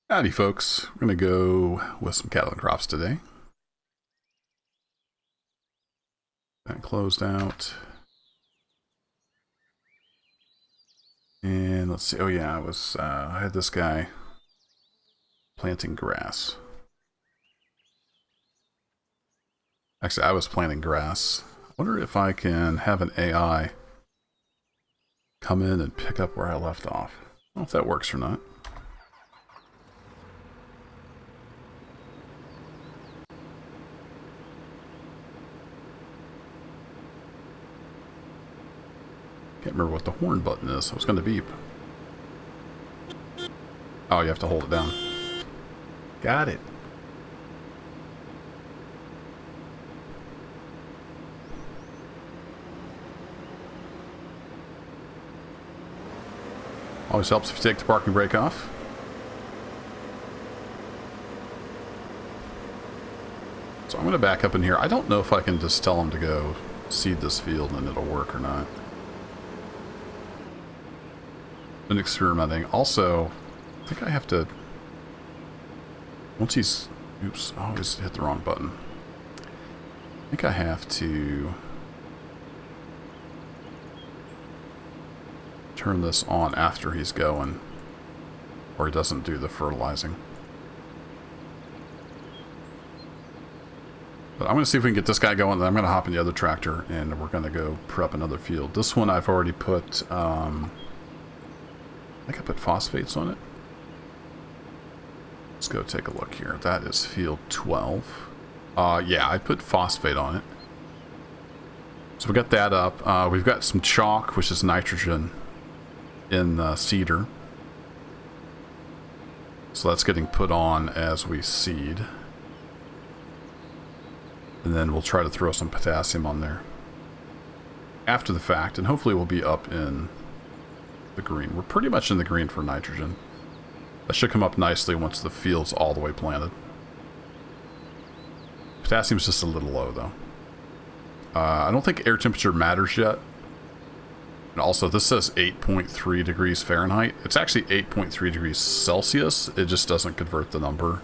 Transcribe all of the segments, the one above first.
Howdy folks, we're going to go with some cattle and crops today. That closed out. And let's see, oh yeah, I had this guy planting grass. Actually, I was planting grass. I wonder if I can have an AI come in and pick up where I left off. I don't know if that works or not. Can't remember what the horn button is. I was going to beep. Oh, you have to hold it down. Got it. Always helps if you take the parking brake off. So I'm going to back up in here. I don't know if I can just tell them to go seed this field and it'll work or not. Been experimenting. Also, I think I have to... Once he's... Oops, I always hit the wrong button. I think I have to... turn this on after he's going. Or he doesn't do the fertilizing. But I'm going to see if we can get this guy going. Then I'm going to hop in the other tractor and we're going to go prep another field. This one I've already put... I think I put phosphates on it. Let's go take a look here. That is field 12. Yeah, I put phosphate on it. So we got that up. We've got some chalk, which is nitrogen, in the seeder. So that's getting put on as we seed. And then we'll try to throw some potassium on there after the fact, and hopefully we'll be up in the green. We're pretty much in the green for nitrogen. That should come up nicely once the field's all the way planted. Potassium's just a little low though. I don't think air temperature matters yet. And also this says 8.3 degrees Fahrenheit. It's actually 8.3 degrees Celsius. It just doesn't convert the number.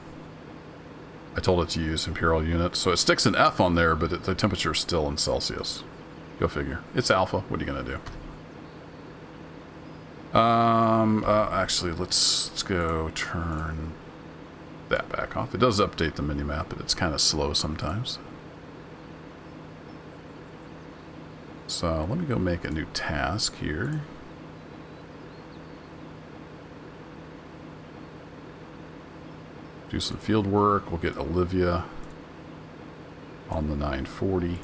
I told it to use imperial units. So it sticks an F on there, but the temperature is still in Celsius. Go figure. It's alpha. What are you going to do? Actually, let's go turn that back off. It does update the minimap, but it's kind of slow sometimes. So let me go make a new task here. Do some field work. We'll get Olivia on the 940.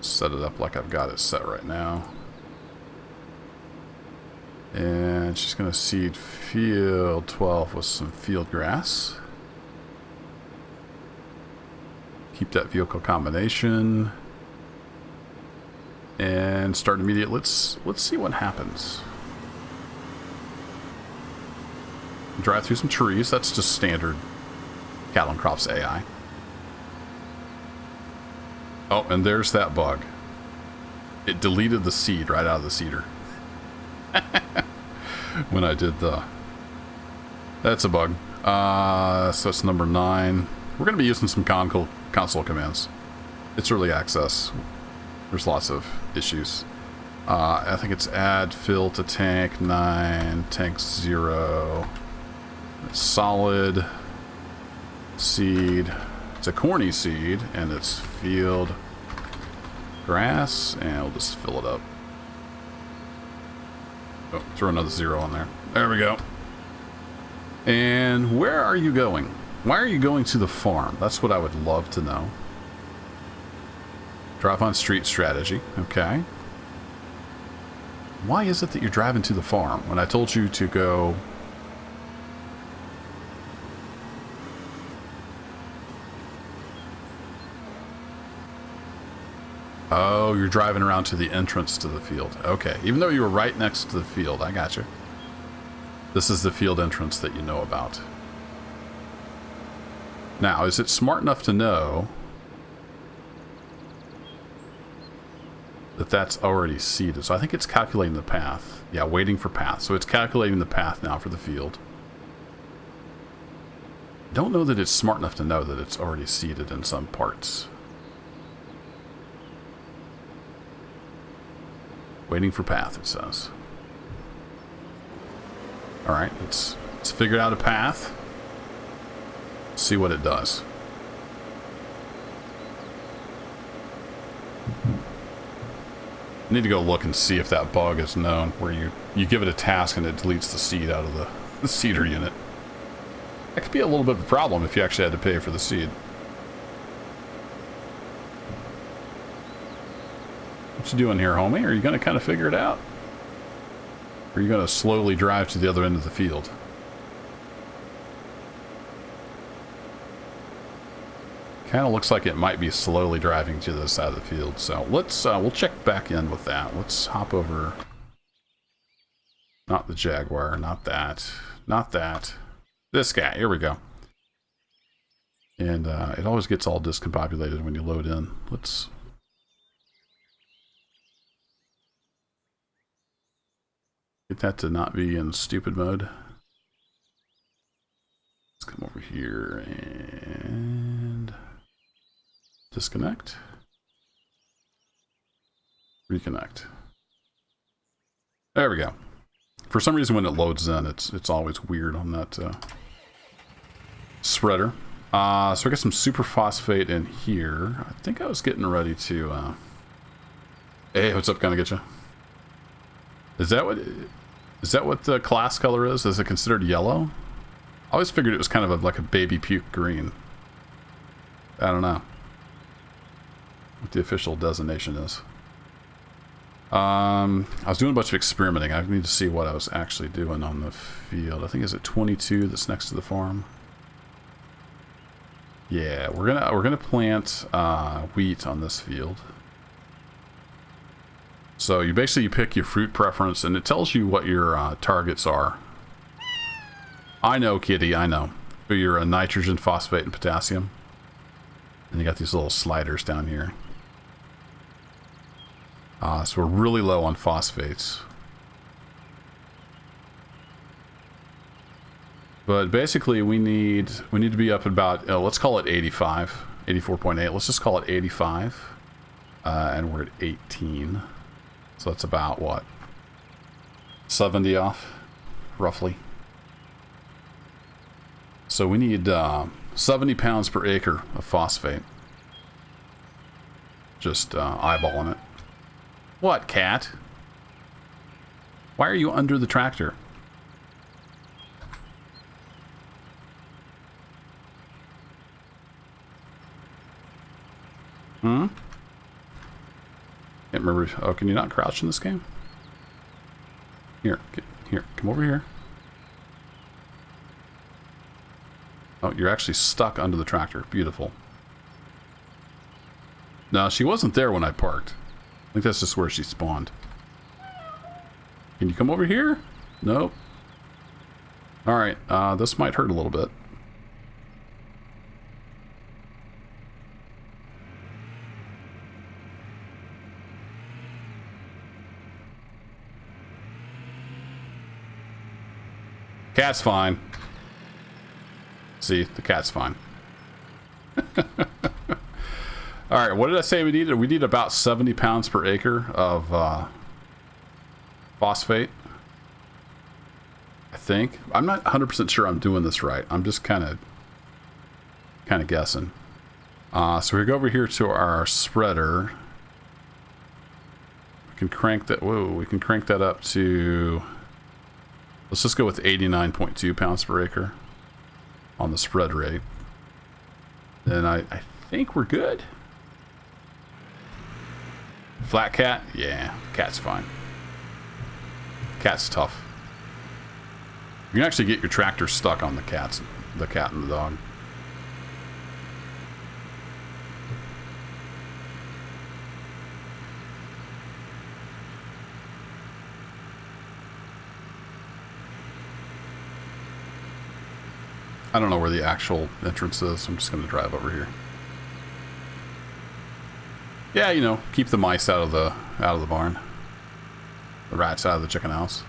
Set it up like I've got it set right now. And she's going to seed field 12 with some field grass. Keep that vehicle combination. And start immediate. Let's see what happens. Drive through some trees. That's just standard cattle and crops AI. Oh, and there's that bug. It deleted the seed right out of the seeder. When I did the... That's a bug. So it's number 9. We're going to be using some console commands. It's early access. There's lots of issues. I think it's add fill to tank 9, tank 0. Solid seed. It's a corny seed, and it's field grass, and we'll just fill it up. Oh, throw another 0 on there. There we go. And where are you going? Why are you going to the farm? That's what I would love to know. Drive on street strategy. Okay. Why is it that you're driving to the farm when I told you to go... Oh, you're driving around to the entrance to the field. Okay, even though you were right next to the field, I got you. This is the field entrance that you know about. Now, is it smart enough to know... that's already seeded. So I think it's calculating the path. Yeah, waiting for path. So it's calculating the path now for the field. Don't know that it's smart enough to know that it's already seeded in some parts. Waiting for path, it says. Alright, let's figure out a path. See what it does. I need to go look and see if that bug is known, where you give it a task and it deletes the seed out of the seeder unit. That could be a little bit of a problem if you actually had to pay for the seed. What you doing here, homie? Are you going to kind of figure it out? Or are you going to slowly drive to the other end of the field? Kind of looks like it might be slowly driving to the side of the field. So let's we'll check back in with that. Let's hop over. Not the Jaguar, not that, not that. This guy. Here we go. And it always gets all discombobulated when you load in. Let's get that to not be in stupid mode. Let's come over here and disconnect. Reconnect. There we go. For some reason when it loads in, it's always weird on that spreader. So I got some superphosphate in here. I think I was getting ready to... Hey, what's up? Gonna get you? Is that what the class color is? Is it considered yellow? I always figured it was kind of like a baby puke green. I don't know what the official designation is. I was doing a bunch of experimenting. I need to see what I was actually doing on the field. I think is it 22 that's next to the farm. Yeah, we're gonna plant wheat on this field. So you basically pick your fruit preference, and it tells you what your targets are. I know, kitty, I know. For your nitrogen, phosphate, and potassium. And you got these little sliders down here. So we're really low on phosphates. But basically we need to be up at about, let's call it 85, 84.8. Let's just call it 85. And we're at 18. So that's about what? 70 off, roughly. So we need 70 pounds per acre of phosphate. Just eyeballing it. What, cat? Why are you under the tractor? Hmm? Can't remember. Oh, can you not crouch in this game? Here, here, come over here. Oh, you're actually stuck under the tractor. Beautiful. No, she wasn't there when I parked. I think that's just where she spawned. Can you come over here? Nope. Alright, this might hurt a little bit. Cat's fine. See, the cat's fine. Alright, what did I say we needed? We need about 70 pounds per acre of phosphate. I think. I'm not 100% sure I'm doing this right. I'm just kind of guessing. So we go over here to our spreader. We can crank that. Whoa, we can crank that up to. Let's just go with 89.2 pounds per acre on the spread rate. And I think we're good. Flat cat? Yeah, cat's fine. Cat's tough. You can actually get your tractor stuck on the cat and the dog. I don't know where the actual entrance is. I'm just going to drive over here. Yeah, you know, keep the mice out of the barn. The rats out of the chicken house.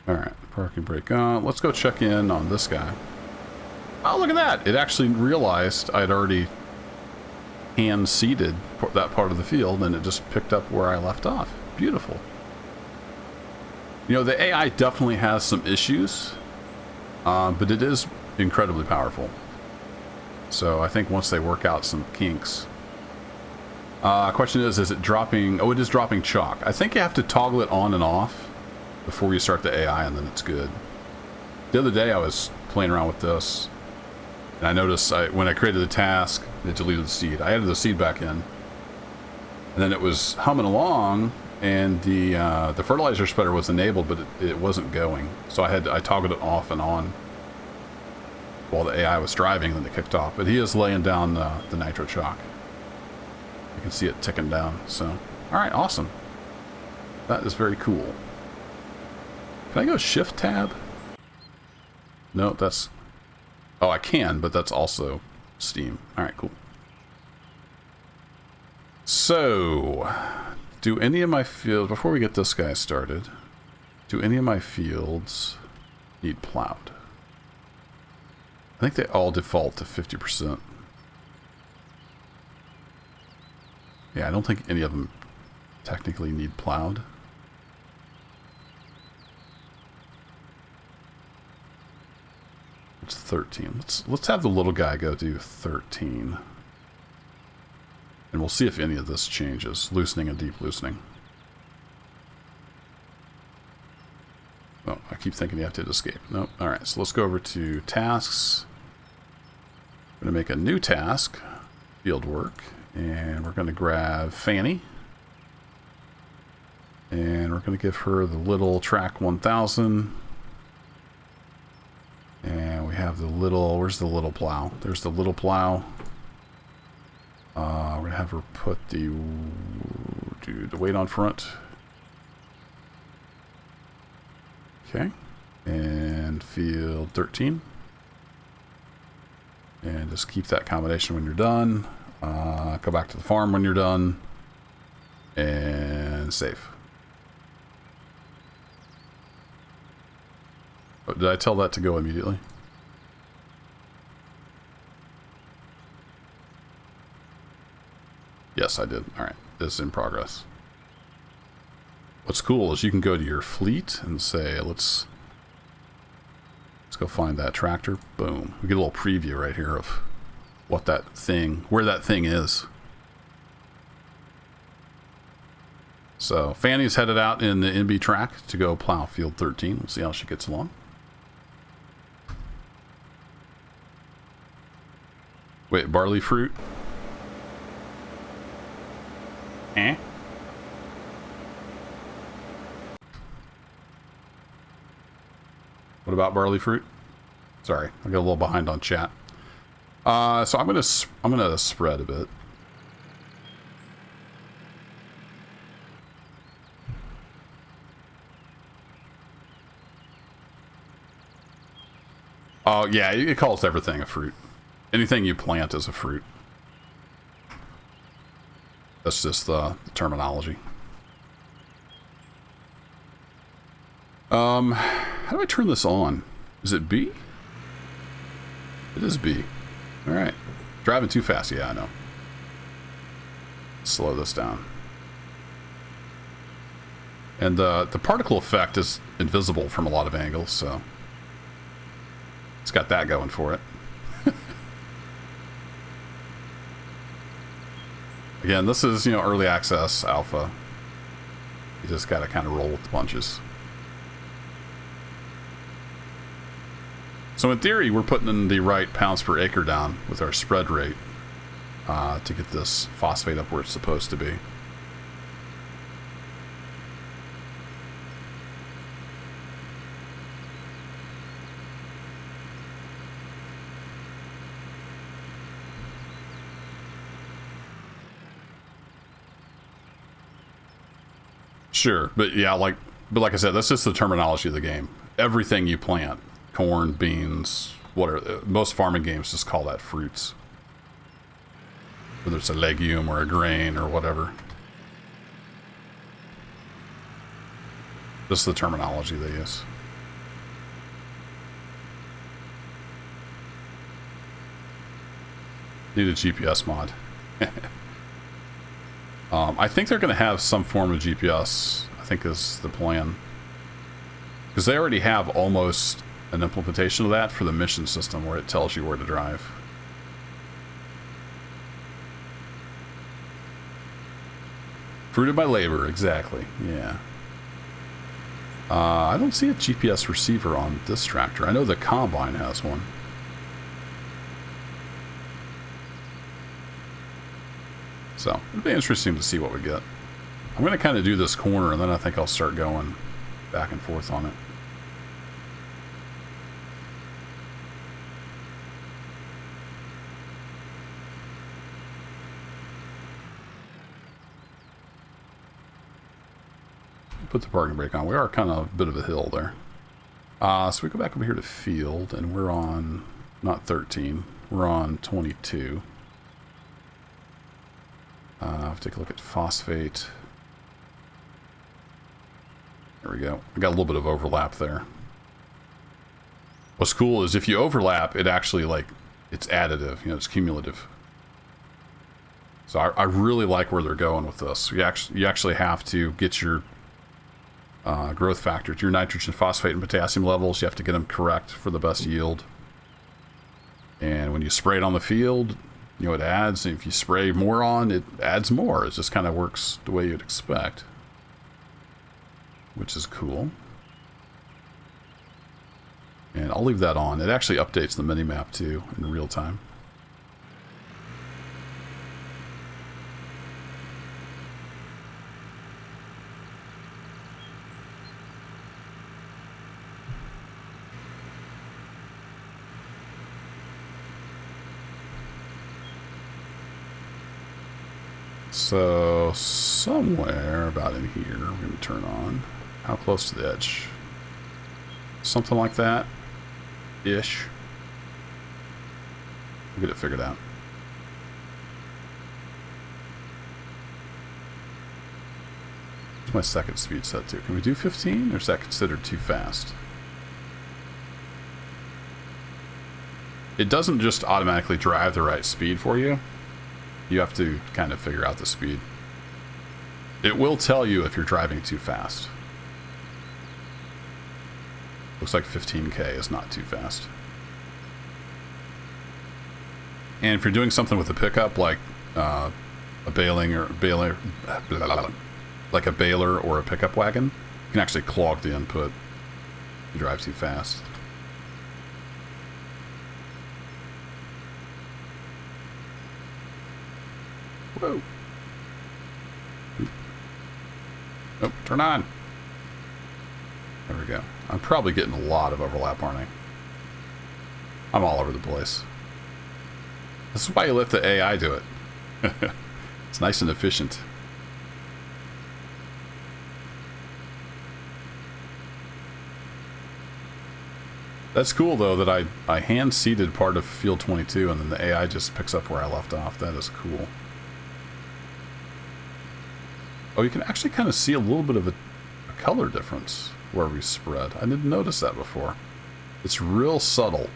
Alright, parking brake on. Let's go check in on this guy. Oh, look at that! It actually realized I'd already hand-seeded that part of the field, and it just picked up where I left off. Beautiful. You know, the AI definitely has some issues, but it is incredibly powerful. So I think once they work out some kinks. Question is it dropping... Oh, it is dropping chalk. I think you have to toggle it on and off before you start the AI, and then it's good. The other day I was playing around with this, and I noticed when I created the task, it deleted the seed. I added the seed back in, and then it was humming along, and the fertilizer spreader was enabled, but it wasn't going. So I toggled it off and on while the AI was driving, and then it kicked off. But he is laying down the nitro chalk. You can see it ticking down. So, all right, awesome. That is very cool. Can I go Shift Tab? No, that's... Oh, I can, but that's also Steam. All right, cool. So, do any of my fields... Before we get this guy started, do any of my fields need plowed? I think they all default to 50%. Yeah, I don't think any of them technically need plowed. It's 13. Let's have the little guy go do 13. And we'll see if any of this changes. Loosening and deep loosening. Oh, I keep thinking you have to hit escape. Nope. Alright, so let's go over to tasks. We're going to make a new task. Field work. And we're going to grab Fanny. And we're going to give her the little track 1000. And we have the little... Where's the little plow? There's the little plow. We're going to have her put the weight on front. Okay. And field 13. And just keep that combination when you're done. Go back to the farm when you're done. And save. Oh, did I tell that to go immediately? Yes, I did. Alright, this is in progress. What's cool is you can go to your fleet and say, let's go find that tractor. Boom. We get a little preview right here of what that thing, where that thing is. So Fanny's headed out in the NB track to go plow field 13. We'll see how she gets along. Wait, barley fruit? Eh? What about barley fruit? Sorry, I got a little behind on chat. So I'm gonna spread a bit. Oh yeah, it calls everything a fruit. Anything you plant is a fruit. That's just the terminology. How do I turn this on? Is it B? It is B. Alright. Driving too fast, yeah, I know. Slow this down. And the particle effect is invisible from a lot of angles, so it's got that going for it. Again, this is, you know, early access alpha. You just got to kind of roll with the punches. So in theory, we're putting in the right pounds per acre down with our spread rate to get this phosphate up where it's supposed to be. Sure, but yeah, like But like I said, that's just the terminology of the game. Everything you plant, corn, beans, whatever, most farming games just call that fruits. Whether it's a legume or a grain or whatever. This is the terminology they use. Need a GPS mod. I think they're going to have some form of GPS, I think is the plan. Because they already have almost an implementation of that for the mission system where it tells you where to drive. Fruited by labor, exactly, yeah. I don't see a GPS receiver on this tractor. I know the Combine has one. So, it'll be interesting to see what we get. I'm going to kind of do this corner, and then I think I'll start going back and forth on it. Put the parking brake on. We are kind of a bit of a hill there. So we go back over here to field, and we're on, not 13, we're on 22. Take a look at phosphate. There we go. I got a little bit of overlap there. What's cool is if you overlap, it actually, like, it's additive, you know, it's cumulative. So I really like where they're going with this. You actually have to get your growth factors, your nitrogen, phosphate, and potassium levels. You have to get them correct for the best yield. And when you spray it on the field, you know, it adds. And if you spray more on, it adds more. It just kind of works the way you'd expect, which is cool. And I'll leave that on. It actually updates the mini-map too in real time. So, somewhere about in here, we're going to turn on. How close to the edge? Something like that. Ish. We'll get it figured out. What's my second speed set to? Can we do 15, or is that considered too fast? It doesn't just automatically drive the right speed for you. You have to kind of figure out the speed. It will tell you if you're driving too fast. Looks like 15K is not too fast. And if you're doing something with a pickup, like a baler or a pickup wagon, you can actually clog the input if you drive too fast. Whoa. Oh, turn on. There we go. I'm probably getting a lot of overlap, aren't I? I'm all over the place. This is why you let the AI do it. It's nice and efficient. That's cool, though, that I hand-seeded part of Field 22, and then the AI just picks up where I left off. That is cool. Oh, you can actually kind of see a little bit of a color difference where we spread. I didn't notice that before. It's real subtle.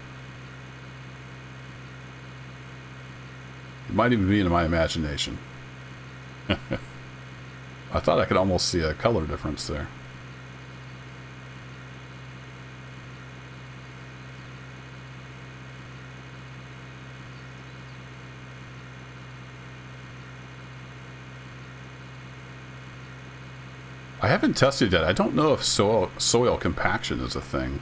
It might even be in my imagination. I thought I could almost see a color difference there. I haven't tested yet. I don't know if soil compaction is a thing.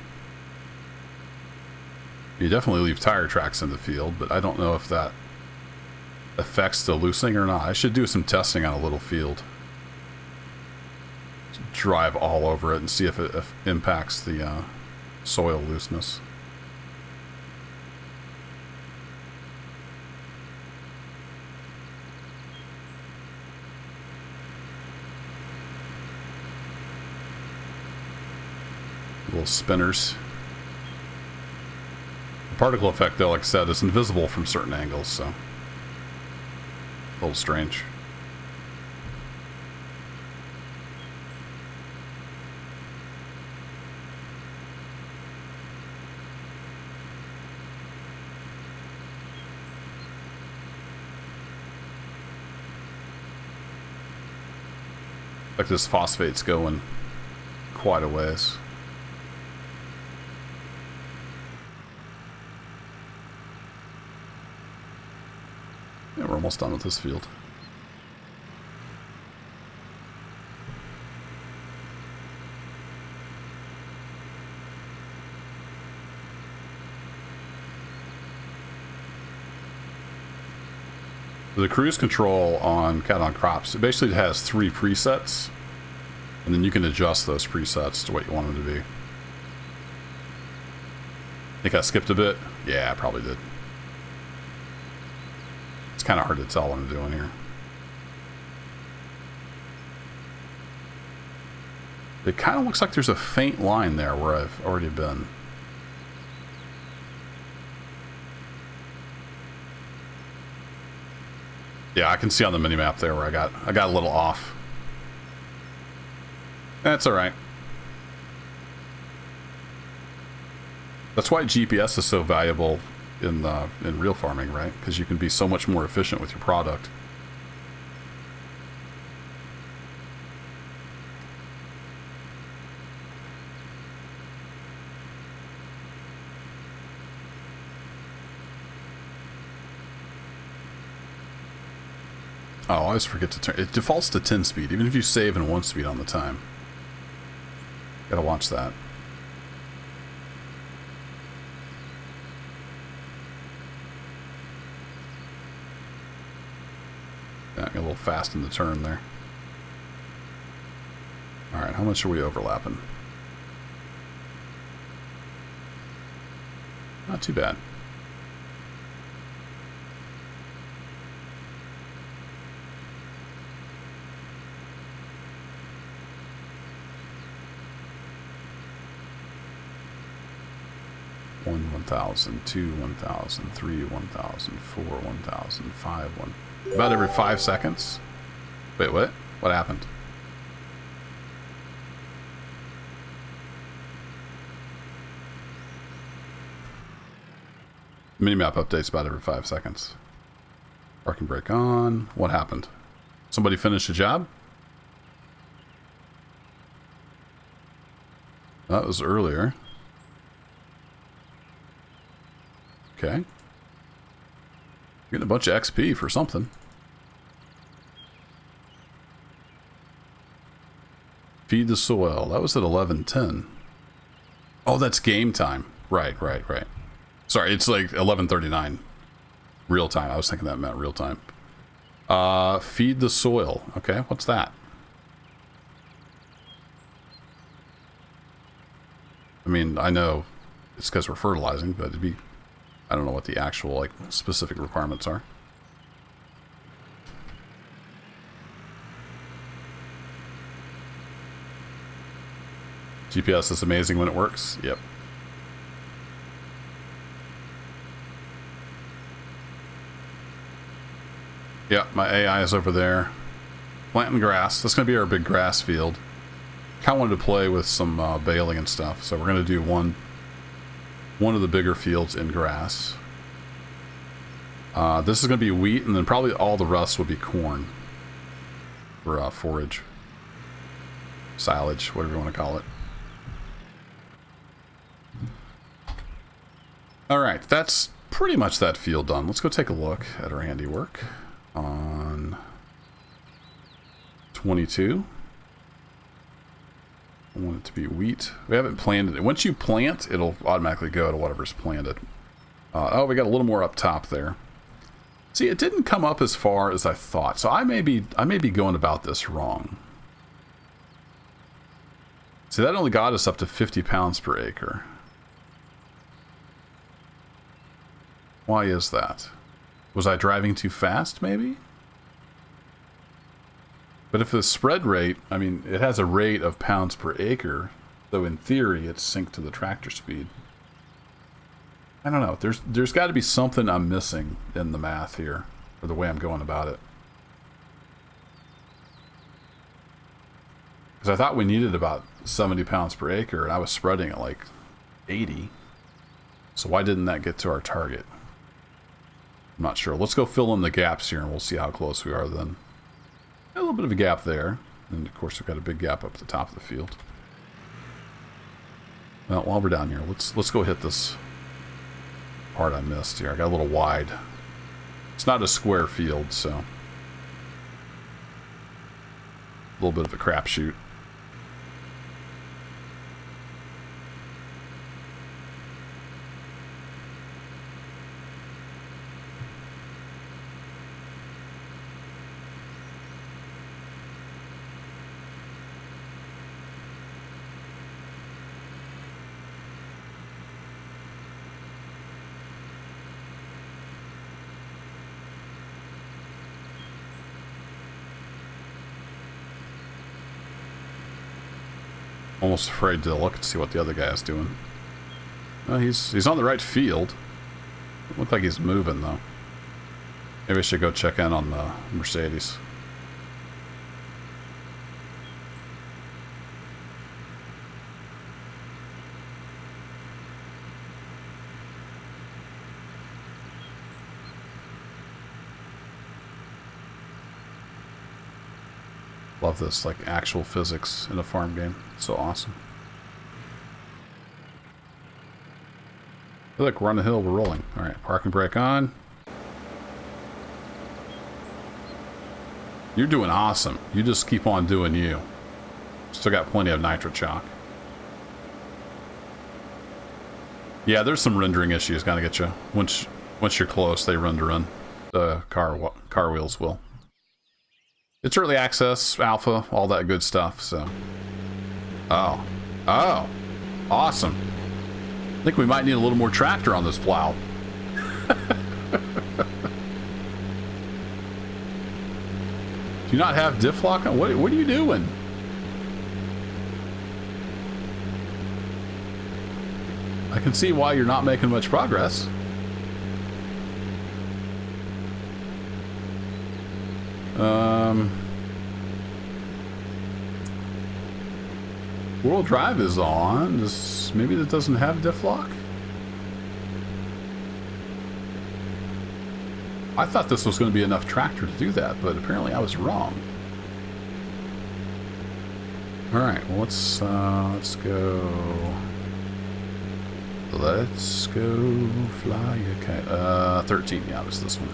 You definitely leave tire tracks in the field, but I don't know if that affects the loosening or not. I should do some testing on a little field. Drive all over it and see if it impacts the soil looseness. Little spinners. The particle effect, though, like I said, is invisible from certain angles, so a little strange. Like this phosphate's going quite a ways. Yeah, we're almost done with this field. The cruise control on Cat on Crops, it basically has 3 presets, and then you can adjust those presets to what you want them to be. Think I skipped a bit? Yeah, I probably did. It's kind of hard to tell what I'm doing here. It kind of looks like there's a faint line there where I've already been. Yeah, I can see on the minimap there where I got a little off. That's all right. That's why GPS is so valuable in real farming, right? Because you can be so much more efficient with your product. Oh, I always forget to turn. It defaults to 10 speed, even if you save in 1 speed on the time. Gotta watch that. Yeah, got a little fast in the turn there. Alright, how much are we overlapping? Not too bad. One 1,000, 2 1,000, 3 1,000, 4 1,000, 5 1. About every 5 seconds. Wait, what? What happened? Minimap updates about every 5 seconds. Parking brake on. What happened? Somebody finished a job? That was earlier. Okay. Getting a bunch of XP for something. Feed the soil. That was at 11:10. Oh, that's game time. Right. Sorry, it's like 11:39. Real time. I was thinking that meant real time. Feed the soil. Okay, what's that? I mean, I know it's because we're fertilizing, but it'd be... I don't know what the actual, like, specific requirements are. GPS is amazing when it works. Yep. Yeah, my AI is over there. Planting grass. That's going to be our big grass field. Kind of wanted to play with some baling and stuff, so we're going to do one of the bigger fields in grass. This is going to be wheat, and then probably all the rest will be corn for forage, silage, whatever you want to call it. All right, that's pretty much that field done. Let's go take a look at our handiwork on 22. I want it to be wheat. We haven't planted it. Once you plant, it'll automatically go to whatever's planted. Oh, we got a little more up top there. See, it didn't come up as far as I thought, so I may be going about this wrong. See, that only got us up to 50 pounds per acre. Why is that? Was I driving too fast, maybe? But if the spread rate, I mean, it has a rate of pounds per acre. So in theory, it's synced to the tractor speed. I don't know. There's got to be something I'm missing in the math here, or the way I'm going about it. Because I thought we needed about 70 pounds per acre, and I was spreading at like 80. So why didn't that get to our target? I'm not sure. Let's go fill in the gaps here, and we'll see how close we are then. A little bit of a gap there. And of course, we've got a big gap up at the top of the field. Well, while we're down here, let's go hit this part I missed here. I got a little wide. It's not a square field, so a little bit of a crapshoot. Almost afraid to look and see what the other guy is doing. Well, he's on the right field. Look like he's moving though. Maybe I should go check in on the Mercedes. Love this, like, actual physics in a farm game. It's so awesome. Look, we're on the hill, we're rolling. Alright, parking brake on. You're doing awesome. You just keep on doing you. Still got plenty of nitro chalk. Yeah, there's some rendering issues gonna get you. Once you're close, they render in. The car wheels will. It's early access, alpha, all that good stuff, so. Oh. Awesome. I think we might need a little more tractor on this plow. Do you not have diff lock on? What are you doing? I can see why you're not making much progress. World drive is on. Maybe that doesn't have diff lock? I thought this was going to be enough tractor to do that, but apparently I was wrong. Alright, well, let's go. Let's go fly a kite. 13, yeah, it was this one.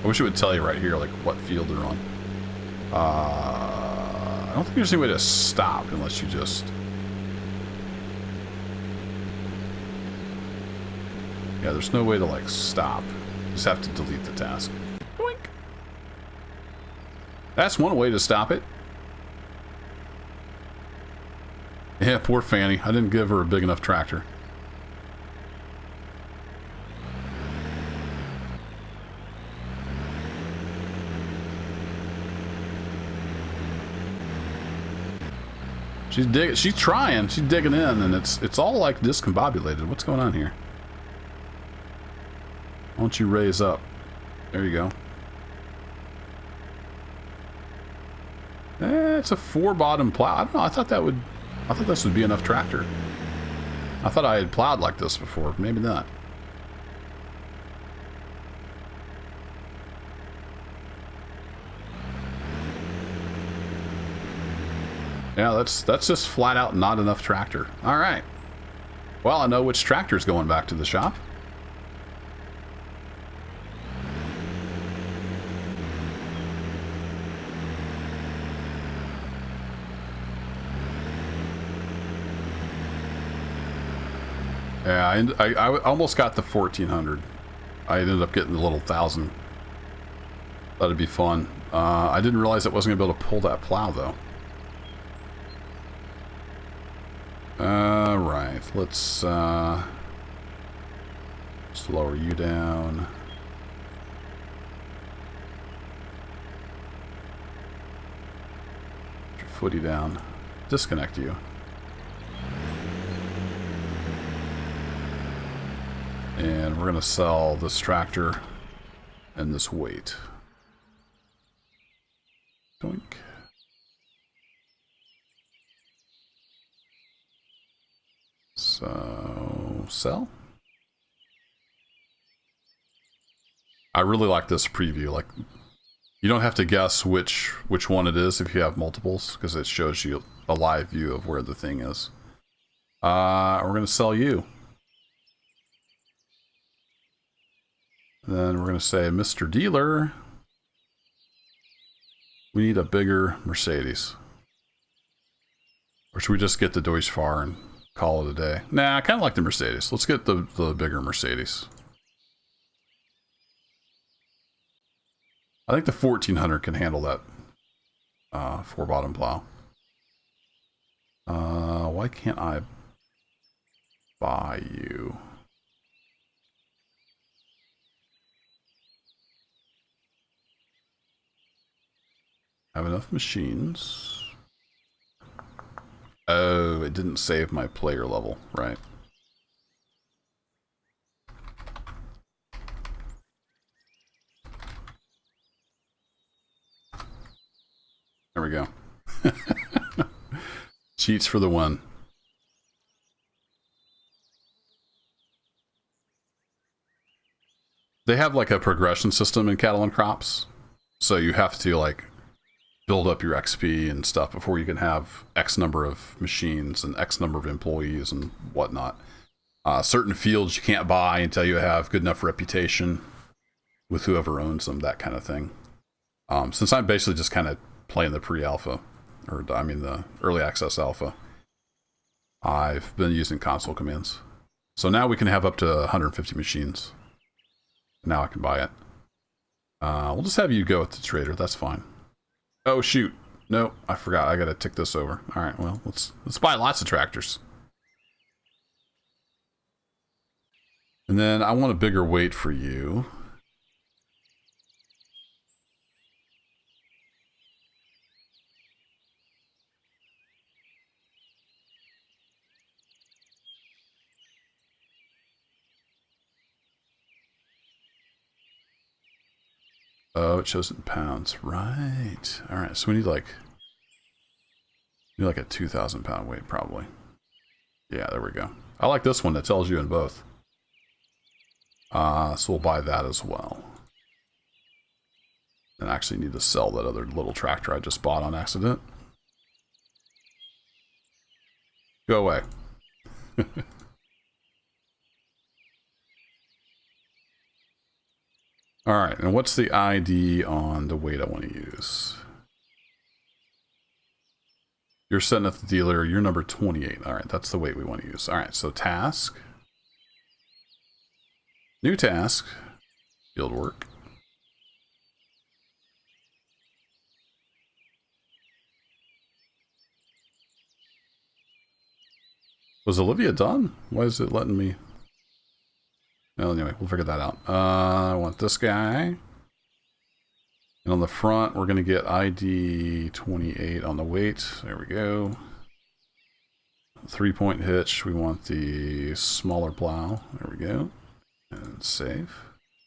I wish it would tell you right here, like, what field they're on. I don't think there's any way to stop unless you just... Yeah, there's no way to, like, stop. You just have to delete the task. Boink! That's one way to stop it. Yeah, poor Fanny. I didn't give her a big enough tractor. She's trying. She's digging in, and it's all like discombobulated. What's going on here? Why don't you raise up? There you go. It's a 4-bottom plow. I don't know. I thought this would be enough tractor. I thought I had plowed like this before. Maybe not. Yeah, that's just flat out not enough tractor. All right. Well, I know which tractor's going back to the shop. Yeah, I almost got the 1400. I ended up getting the little 1000. That'd be fun. I didn't realize I wasn't gonna be able to pull that plow though. Right, let's lower you down. Put your footy down. Disconnect you. And we're going to sell this tractor and this weight. Doink. So, sell. I really like this preview. Like, you don't have to guess which one it is if you have multiples, because it shows you a live view of where the thing is. We're going to sell you. Then we're going to say, Mr. Dealer, we need a bigger Mercedes. Or should we just get the Deutschfahrer and call it a day? Nah, I kind of like the Mercedes. Let's get the bigger Mercedes. I think the 1400 can handle that 4-bottom plow. Why can't I buy you? Have enough machines. Oh, it didn't save my player level, right? There we go. Cheats for the win. They have like a progression system in cattle and crops. So you have to like build up your XP and stuff before you can have X number of machines and X number of employees and whatnot. Certain fields you can't buy until you have good enough reputation with whoever owns them, that kind of thing. Since I'm basically just kind of playing the pre-alpha, or I mean the early access alpha, I've been using console commands. So now we can have up to 150 machines. Now I can buy it. We'll just have you go with the trader. That's fine. Oh shoot! No, I forgot. I gotta tick this over. All right. Well, let's buy lots of tractors. And then I want a bigger weight for you. Oh, it shows it in pounds. Right. All right. So we need like a 2,000 pound weight probably. Yeah, there we go. I like this one that tells you in both. So we'll buy that as well. And I actually need to sell that other little tractor I just bought on accident. Go away. All right, and what's the ID on the weight I want to use? You're setting at the dealer. You're number 28. All right, that's the weight we want to use. All right, so task. New task. Field work. Was Olivia done? Why is it letting me... Well, anyway, we'll figure that out. I want this guy. And on the front, we're going to get ID 28 on the weight. There we go. 3-point hitch. We want the smaller plow. There we go. And save.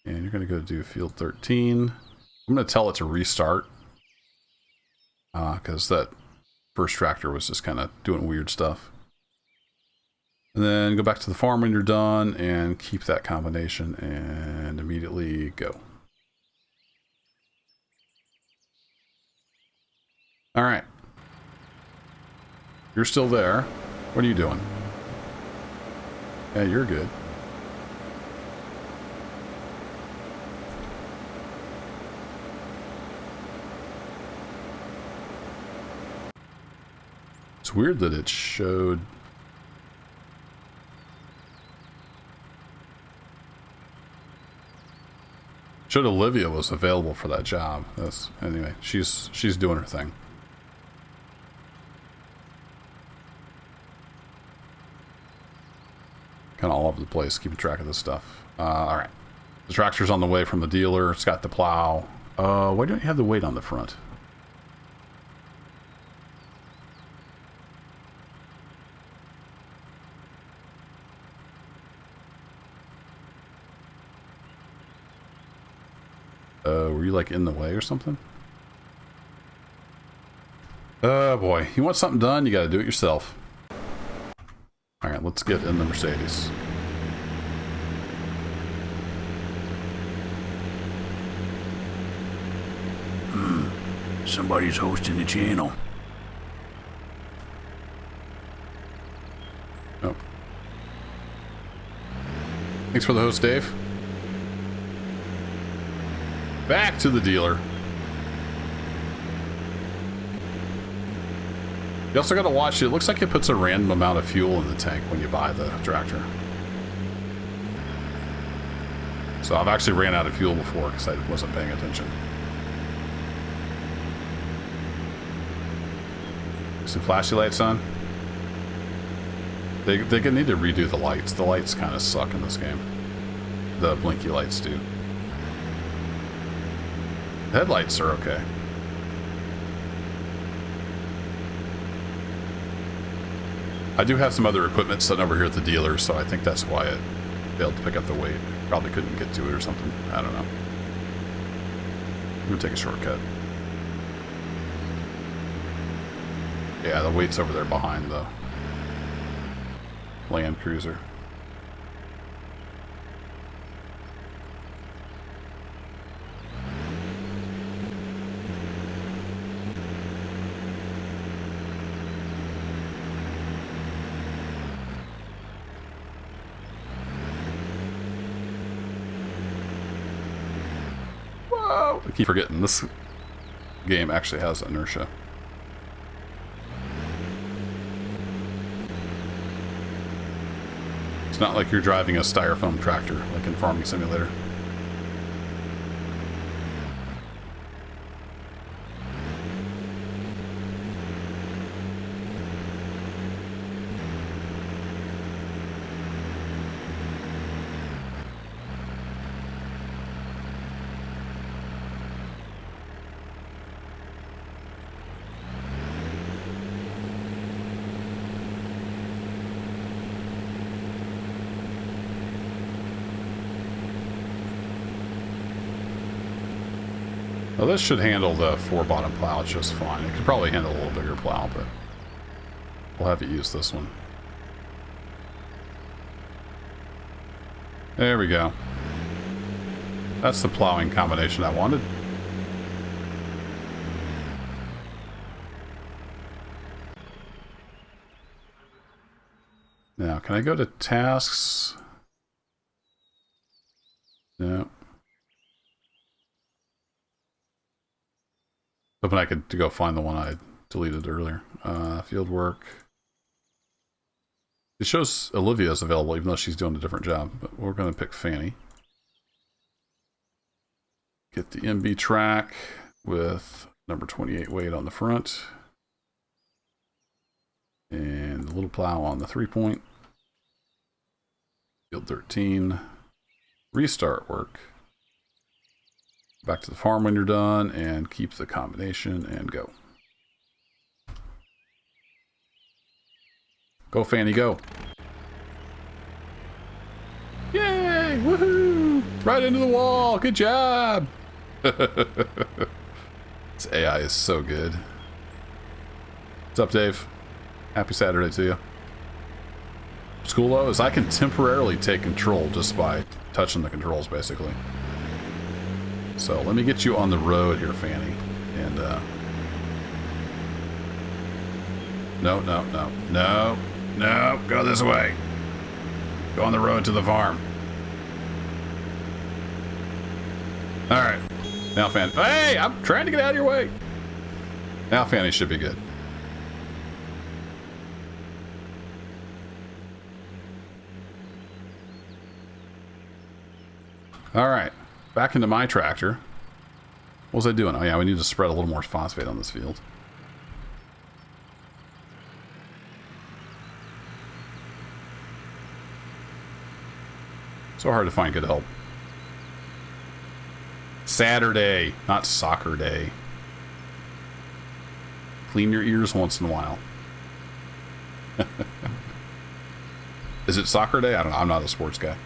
And you're going to go do field 13. I'm going to tell it to restart. Because that first tractor was just kind of doing weird stuff. And then go back to the farm when you're done and keep that combination and immediately go. All right. You're still there. What are you doing? Yeah, you're good. It's weird that it showed... Showed Olivia was available for that job. Anyway, she's doing her thing. Kind of all over the place, keeping track of this stuff. All right, the tractor's on the way from the dealer. It's got the plow. Why don't you have the weight on the front? Were you like in the way or something? Oh boy, you want something done, you gotta do it yourself. Alright, let's get in the Mercedes. Somebody's hosting the channel. Oh. Thanks for the host, Dave. Back to the dealer. You also gotta watch it. It looks like it puts a random amount of fuel in the tank when you buy the tractor. So I've actually ran out of fuel before because I wasn't paying attention. Some flashy lights on. They need to redo the lights. The lights kind of suck in this game. The blinky lights do. The headlights are okay. I do have some other equipment sitting over here at the dealer, so I think that's why it failed to pick up the weight. Probably couldn't get to it or something. I don't know. I'm gonna take a shortcut. Yeah, the weight's over there behind the Land Cruiser. Whoa! I keep forgetting this game actually has inertia. It's not like you're driving a styrofoam tractor, like in Farming Simulator. Well, this should handle the 4-bottom plow just fine. It could probably handle a little bigger plow, but we'll have to use this one. There we go. That's the plowing combination I wanted. Now, can I go to tasks? No. Hoping I could go find the one I deleted earlier. Field work. It shows Olivia's available even though she's doing a different job. But we're going to pick Fanny. Get the MB track with number 28 weight on the front. And the little plow on the 3-point. Field 13. Restart work. Back to the farm when you're done, and keep the combination, and go. Go, Fanny, go. Yay! Woohoo! Right into the wall! Good job! This AI is so good. What's up, Dave? Happy Saturday to you. What's cool, though, is I can temporarily take control just by touching the controls, basically. So let me get you on the road here, Fanny. And, no, go this way. Go on the road to the farm. Alright. Now, Fanny. Hey, I'm trying to get out of your way. Now, Fanny should be good. Alright. Back into my tractor. What was I doing? Oh yeah, we need to spread a little more phosphate on this field. So hard to find good help. Saturday, not soccer day. Clean your ears once in a while. Is it soccer day? I don't know. I'm not a sports guy.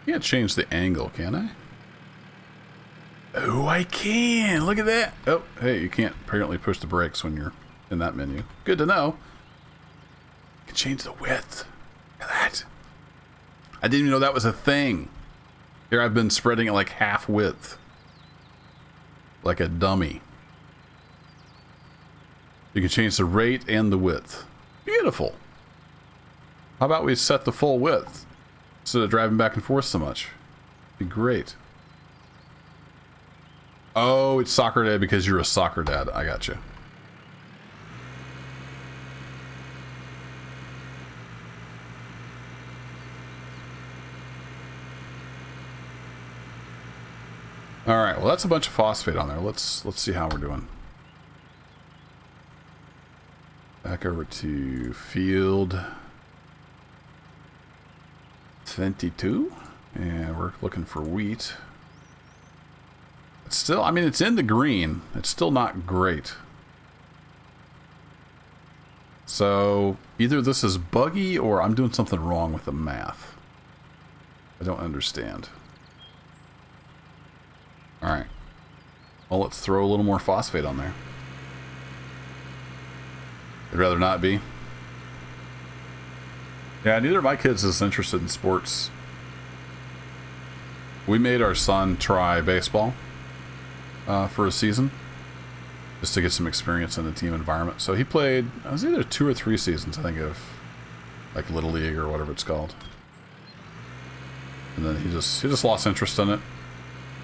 Can't change the angle, can I? Oh, I can. Look at that. Oh, hey, you can't apparently push the brakes when you're in that menu. Good to know. You can change the width. Look at that. I didn't even know that was a thing. Here I've been spreading it like half width. Like a dummy. You can change the rate and the width. Beautiful. How about we set the full width instead of driving back and forth so much? Be great. Oh, it's soccer dad because you're a soccer dad. I got you. All right. Well, that's a bunch of phosphate on there. Let's see how we're doing. Back over to field 22, and we're looking for wheat. It's still, I mean, it's in the green. It's still not great. So either this is buggy or I'm doing something wrong with the math. I don't understand. All right. Well, let's throw a little more phosphate on there. I'd rather not be. Yeah, neither of my kids is interested in sports. We made our son try baseball for a season, just to get some experience in the team environment. So he played, it was either 2 or 3 seasons, I think, of like Little League or whatever it's called. And then he just lost interest in it.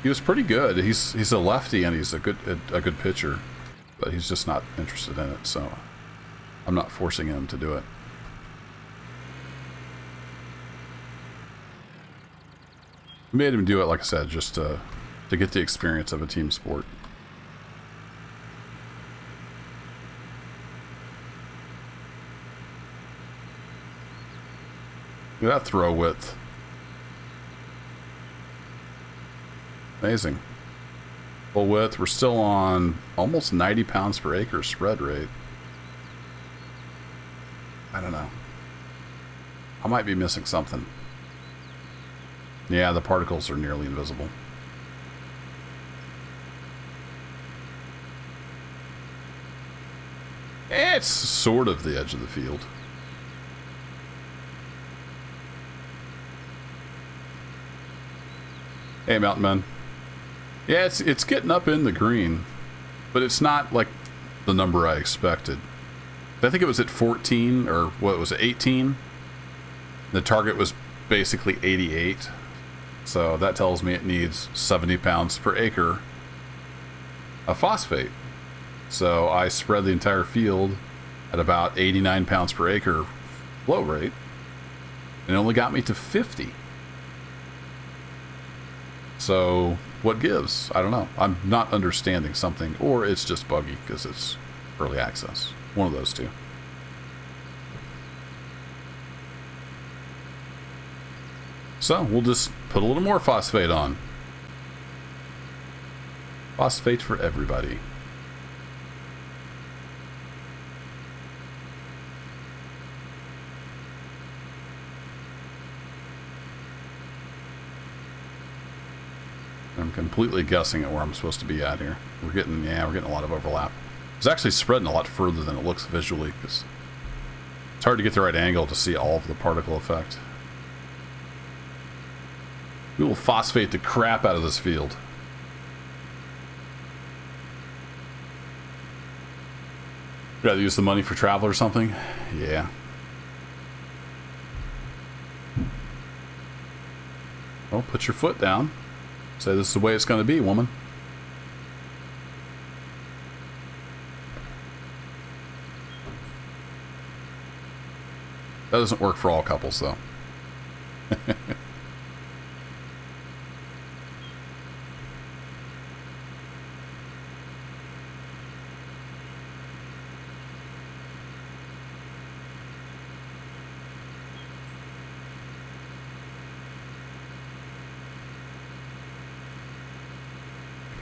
He was pretty good. He's a lefty and he's a good pitcher, but he's just not interested in it. So I'm not forcing him to do it. We made him do it, like I said, just to get the experience of a team sport. Look at that throw width. Amazing. Full width. We're still on almost 90 pounds per acre spread rate. I don't know. I might be missing something. Yeah, the particles are nearly invisible. It's sort of the edge of the field. Hey, Mountain Man. Yeah, it's getting up in the green, but it's not like the number I expected. I think it was at 14, or what was it, 18? The target was basically 88. So that tells me it needs 70 pounds per acre of phosphate. So I spread the entire field at about 89 pounds per acre flow rate. And it only got me to 50. So what gives? I don't know. I'm not understanding something, or it's just buggy because it's early access. One of those two. So we'll just put a little more phosphate on. Phosphate for everybody. I'm completely guessing at where I'm supposed to be at here. We're getting a lot of overlap. It's actually spreading a lot further than it looks visually because it's hard to get the right angle to see all of the particle effect. We will phosphate the crap out of this field. Rather use the money for travel or something? Yeah. Well, put your foot down. Say this is the way it's going to be, woman. That doesn't work for all couples, though.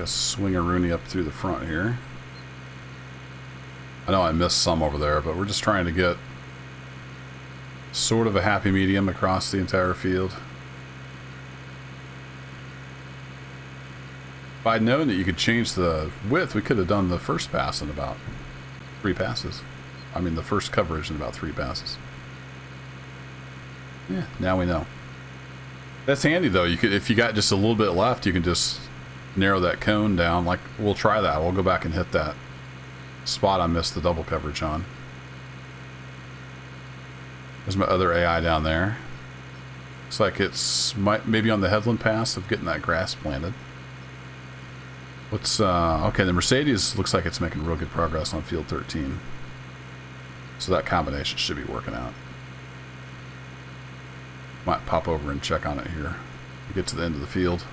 Swing a Rooney up through the front here. I know I missed some over there, but we're just trying to get sort of a happy medium across the entire field. If I'd known that you could change the width, we could have done the first pass in about 3 passes. I mean, the first coverage in about 3 passes. Yeah, now we know. That's handy though. You could, if you got just a little bit left, you can just narrow that cone down. Like, we'll try that. We'll go back and hit that spot I missed the double coverage on. There's my other AI down there. Looks like it's maybe on the headland pass of getting that grass planted. What's okay, the Mercedes looks like it's making real good progress on field 13. So that combination should be working out. Might pop over and check on it here. We get to the end of the field.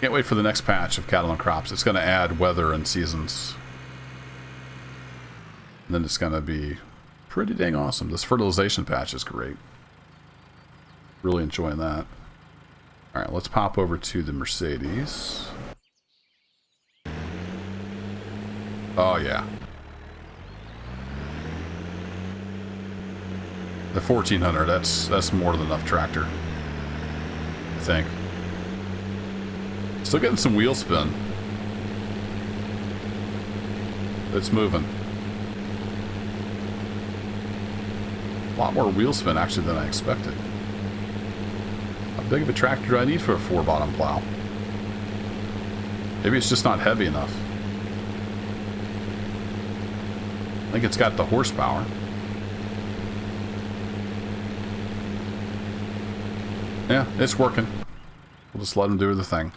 Can't wait for the next patch of cattle and crops. It's going to add weather and seasons. And then it's going to be pretty dang awesome. This fertilization patch is great. Really enjoying that. Alright, let's pop over to the Mercedes. Oh, yeah. The 1400, that's more than enough tractor, I think. Still getting some wheel spin. It's moving. A lot more wheel spin, actually, than I expected. How big of a tractor do I need for a 4-bottom plow? Maybe it's just not heavy enough. I think it's got the horsepower. Yeah, it's working. We'll just let them do the thing.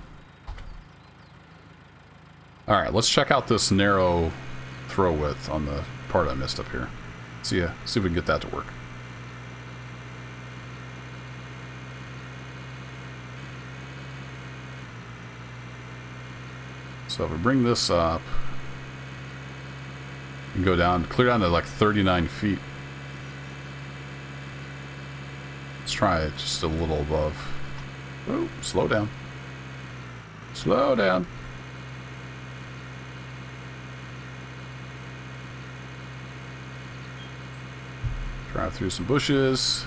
Alright, let's check out this narrow throw width on the part I missed up here. See if we can get that to work. So if we bring this up, we can go down, clear down to like 39 feet. Let's try it just a little above. Oh, slow down. Slow down. Drive through some bushes.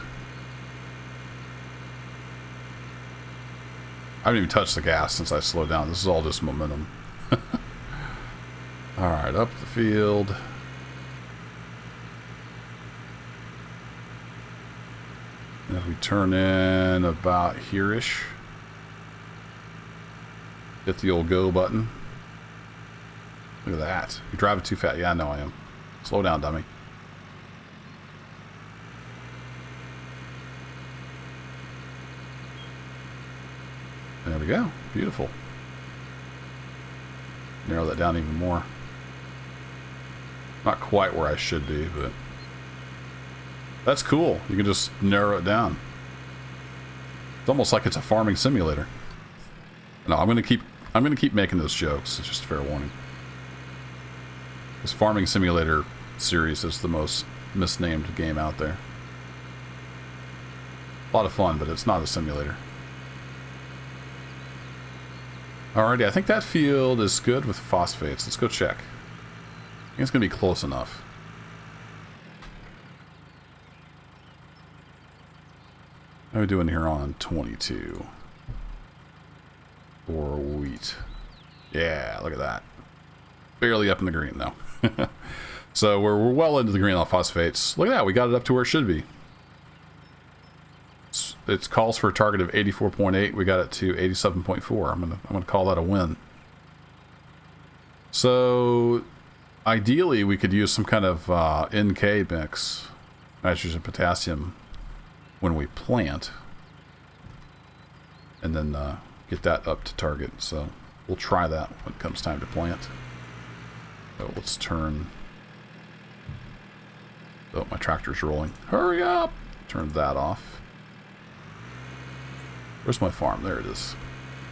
I haven't even touched the gas since I slowed down. This is all just momentum. Alright, up the field. And if we turn in about here-ish, hit the old go button. Look at that. You're driving too fast. Yeah, I know I am. Slow down, dummy. There we go. Beautiful. Narrow that down even more. Not quite where I should be, but that's cool. You can just narrow it down. It's almost like it's a farming simulator. No, I'm gonna keep making those jokes. It's just a fair warning. This farming simulator series is the most misnamed game out there. A lot of fun, but it's not a simulator. Alrighty, I think that field is good with phosphates. Let's go check. I think it's going to be close enough. How are we doing here on 22? For wheat. Yeah, look at that. Barely up in the green, though. So we're well into the green on phosphates. Look at that, we got it up to where it should be. It calls for a target of 84.8. We got it to 87.4. I'm gonna call that a win. So ideally, we could use some kind of NK mix, nitrogen, potassium, when we plant, and then get that up to target. So we'll try that when it comes time to plant. So let's turn. Oh, my tractor's rolling. Hurry up! Turn that off. Where's my farm? There it is.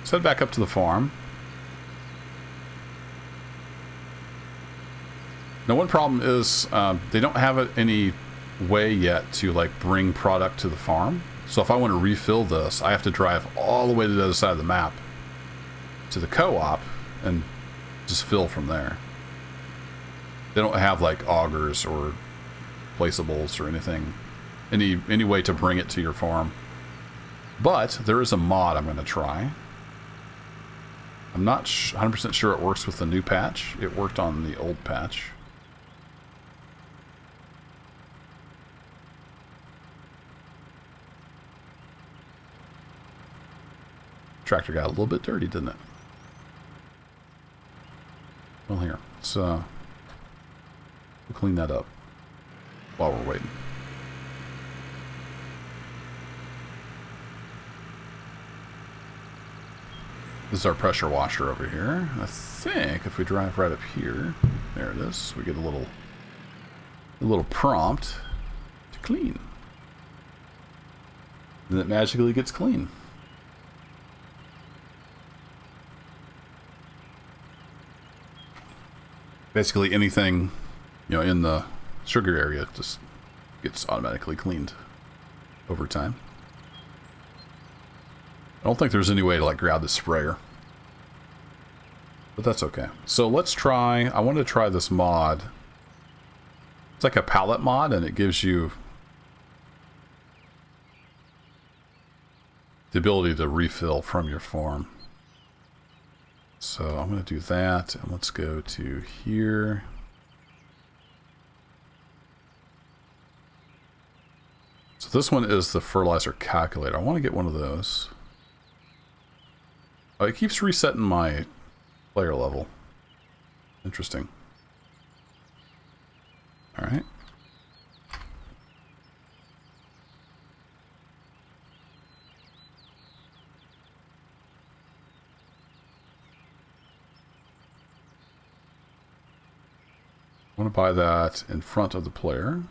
Let's head back up to the farm. Now, one problem is they don't have any way yet to like bring product to the farm. So if I want to refill this, I have to drive all the way to the other side of the map to the co-op and just fill from there. They don't have like augers or placeables or anything any way to bring it to your farm. But there is a mod I'm going to try. I'm not 100% sure it works with the new patch. It worked on the old patch. Tractor got a little bit dirty, didn't it? Well, here, we'll clean that up while we're waiting. This is our pressure washer over here. I think if we drive right up here, there it is, we get a little prompt to clean. And it magically gets clean. Basically anything, in the sugar area just gets automatically cleaned over time. I don't think there's any way to like grab the sprayer, but that's okay. So let's try, I want to try this mod. It's like a pallet mod, and it gives you the ability to refill from your farm. So I'm going to do that, and let's go to here. So this one is the fertilizer calculator. I want to get one of those. Oh, it keeps resetting my player level. Interesting. All right. I want to buy that in front of the player.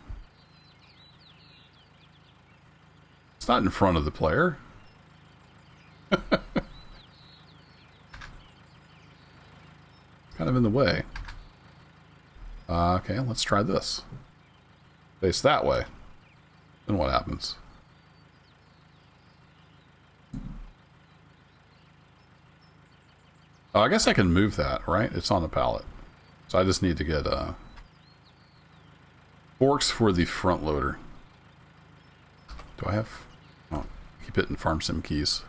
It's not in front of the player. Kind of in the way. Okay, let's try this. Face that way. Then what happens? Oh, I guess I can move that, right? It's on the pallet. So I just need to get forks for the front loader. Do I have... Oh, keep hitting farm sim keys.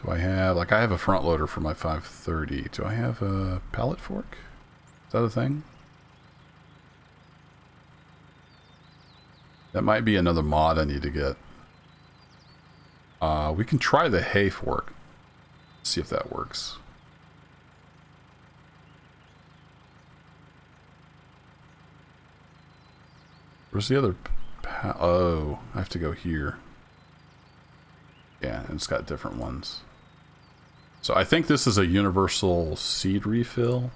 Do I have... Like, I have a front loader for my 530. Do I have a pallet fork? Is that a thing? That might be another mod I need to get. We can try the hay fork. See if that works. Where's the other... Oh, I have to go here. Yeah, and it's got different ones. So I think this is a universal seed refill.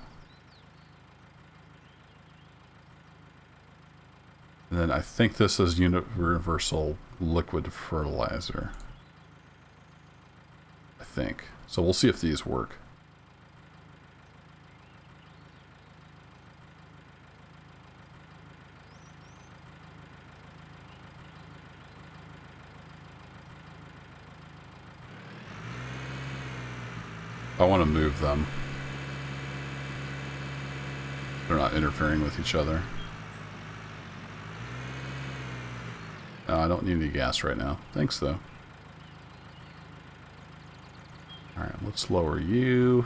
And then I think this is universal liquid fertilizer. I think. So we'll see if these work. I want to move them. They're not interfering with each other. No, I don't need any gas right now. Thanks, though. Alright, let's lower you.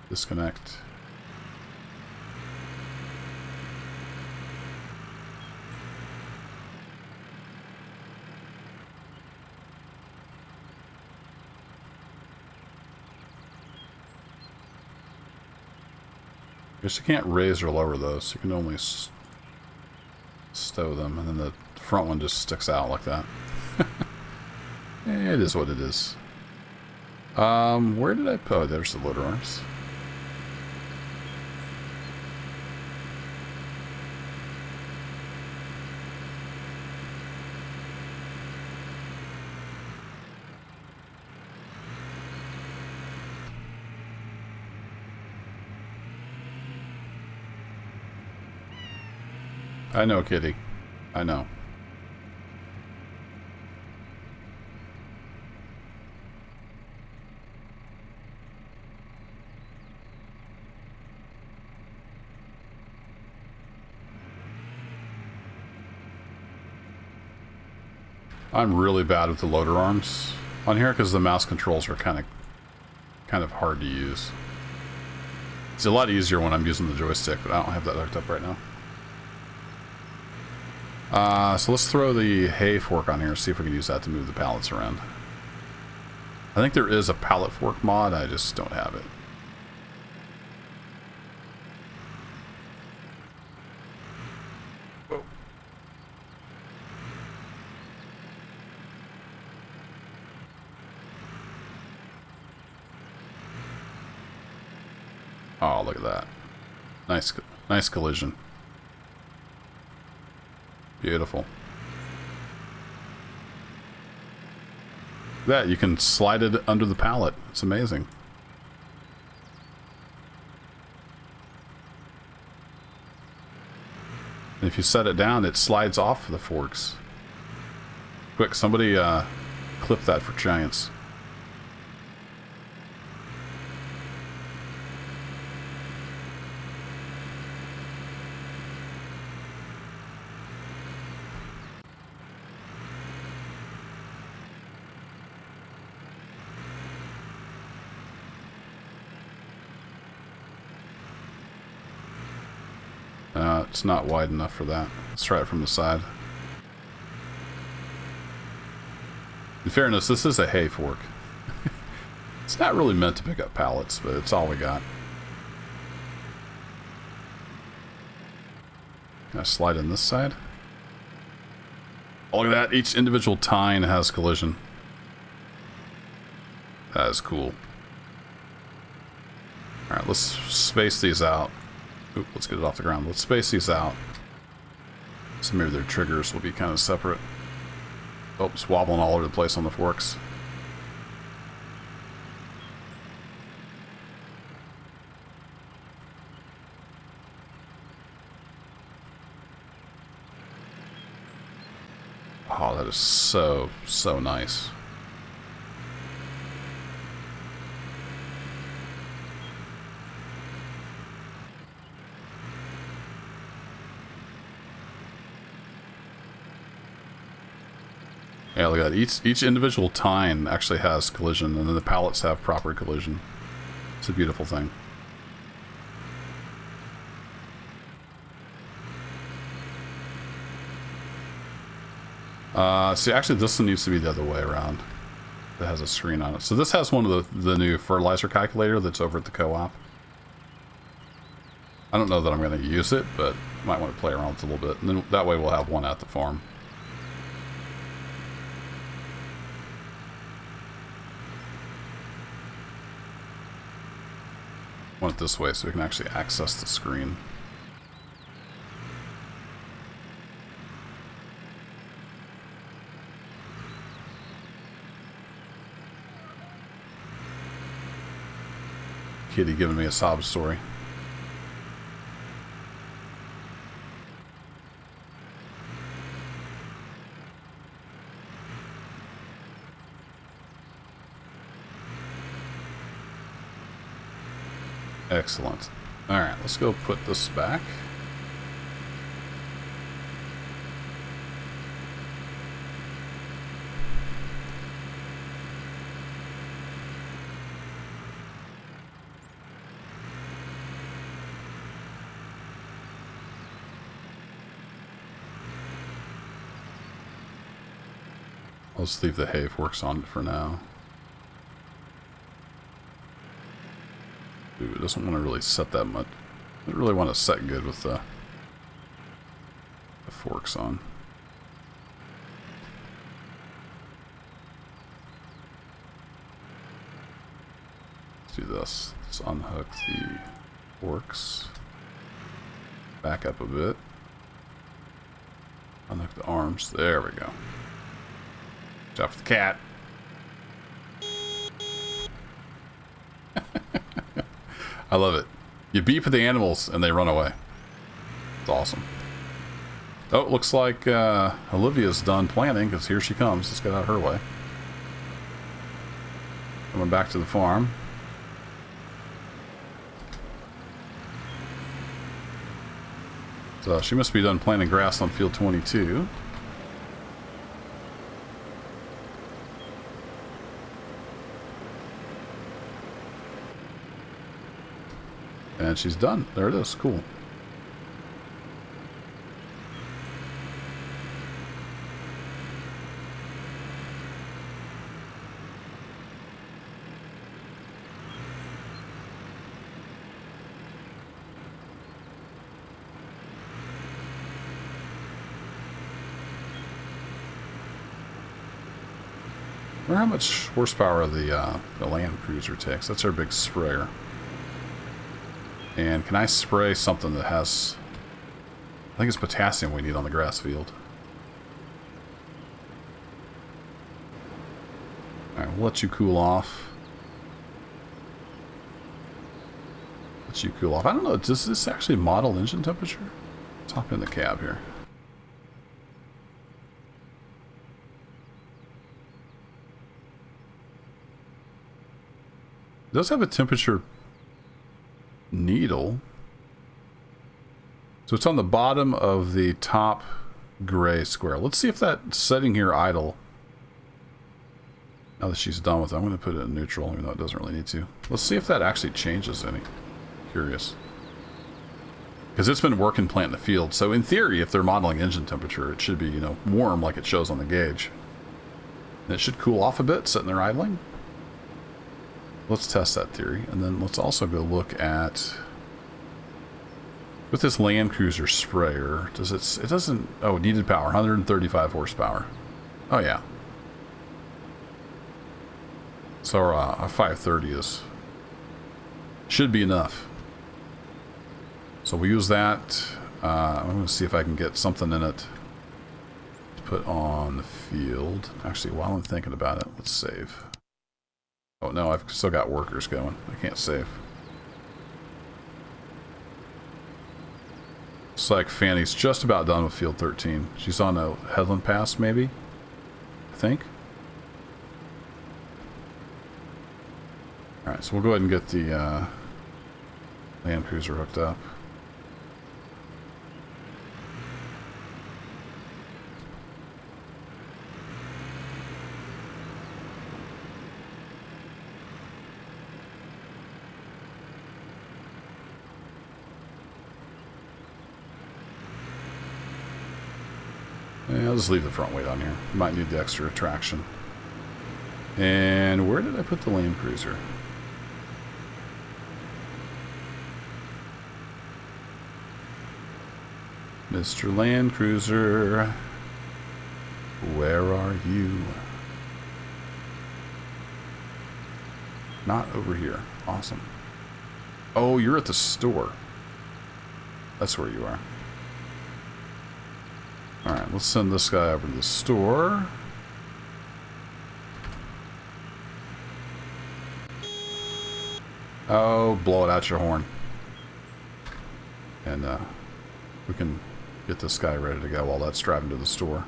Disconnect. I guess you can't raise or lower those. You can only stow them, and then the front one just sticks out like that. It is what it is. Where did I put? Oh, there's the loader arms. I know, kitty. I know. I'm really bad with the loader arms on here because the mouse controls are kind of hard to use. It's a lot easier when I'm using the joystick, but I don't have that hooked up right now. So let's throw the hay fork on here and see if we can use that to move the pallets around. I think there is a pallet fork mod, I just don't have it. Whoa. Oh, look at that. Nice collision. Beautiful. That you can slide it under the pallet. It's amazing. And if you set it down, it slides off the forks. Quick, somebody clip that for Giants. It's not wide enough for that. Let's try it from the side. In fairness, this is a hay fork. It's not really meant to pick up pallets, but it's all we got. Can I slide in this side? Oh, look at that. Each individual tine has collision. That is cool. Alright, let's space these out. Oop, let's get it off the ground. Let's space these out. So maybe their triggers will be kind of separate. Oh, it's wobbling all over the place on the forks. Oh, that is so nice. Yeah, look at that. Each individual tine actually has collision, and then the pallets have proper collision. It's a beautiful thing. See, actually, this one needs to be the other way around. It has a screen on it. So this has one of the new fertilizer calculator that's over at the co-op. I don't know that I'm going to use it, but I might want to play around with it a little bit. And then that way we'll have one at the farm. Want it this way so we can actually access the screen. Kitty giving me a sob story. Excellent. Alright, let's go put this back. Let's leave the hay forks on for now. Ooh, it doesn't want to really set that much. I don't really want to set good with the forks on. Let's do this. Let's unhook the forks. Back up a bit. Unhook the arms. There we go. Watch out for the cat. I love it. You beep at the animals and they run away. It's awesome. Oh, it looks like Olivia's done planting because here she comes. Let's get out of her way. Coming back to the farm. So she must be done planting grass on field 22. And she's done. There it is. Cool. I wonder how much horsepower the Land Cruiser takes. That's our big sprayer. And can I spray something that has... I think it's potassium we need on the grass field. Alright, we'll let you cool off. Let you cool off. I don't know, does this actually model engine temperature? Let's hop in the cab here. It does have a temperature needle. So it's on the bottom of the top gray square. Let's see if that setting here idle. Now that she's done with it, I'm going to put it in neutral, even though it doesn't really need to. Let's see if that actually changes any. Curious. Because it's been working plant in the field. So in theory, if they're modeling engine temperature, it should be, you know, warm like it shows on the gauge. And it should cool off a bit sitting there idling. Let's test that theory, and then let's also go look at, with this Land Cruiser sprayer, does it doesn't, oh, needed power, 135 horsepower. Oh yeah. So our 530 should be enough. So we use that. I'm going to see if I can get something in it to put on the field. Actually, while I'm thinking about it, let's save. Oh no, I've still got workers going. I can't save. Looks like Fanny's just about done with field 13. She's on a headland pass, maybe? I think. Alright, so we'll go ahead and get the Land Cruiser hooked up. Yeah, I'll just leave the front weight on here. Might need the extra traction. And where did I put the Land Cruiser? Mr. Land Cruiser, where are you? Not over here. Awesome. Oh, you're at the store. That's where you are. Alright, let's send this guy over to the store. Oh, blow it out your horn. And we can get this guy ready to go while that's driving to the store.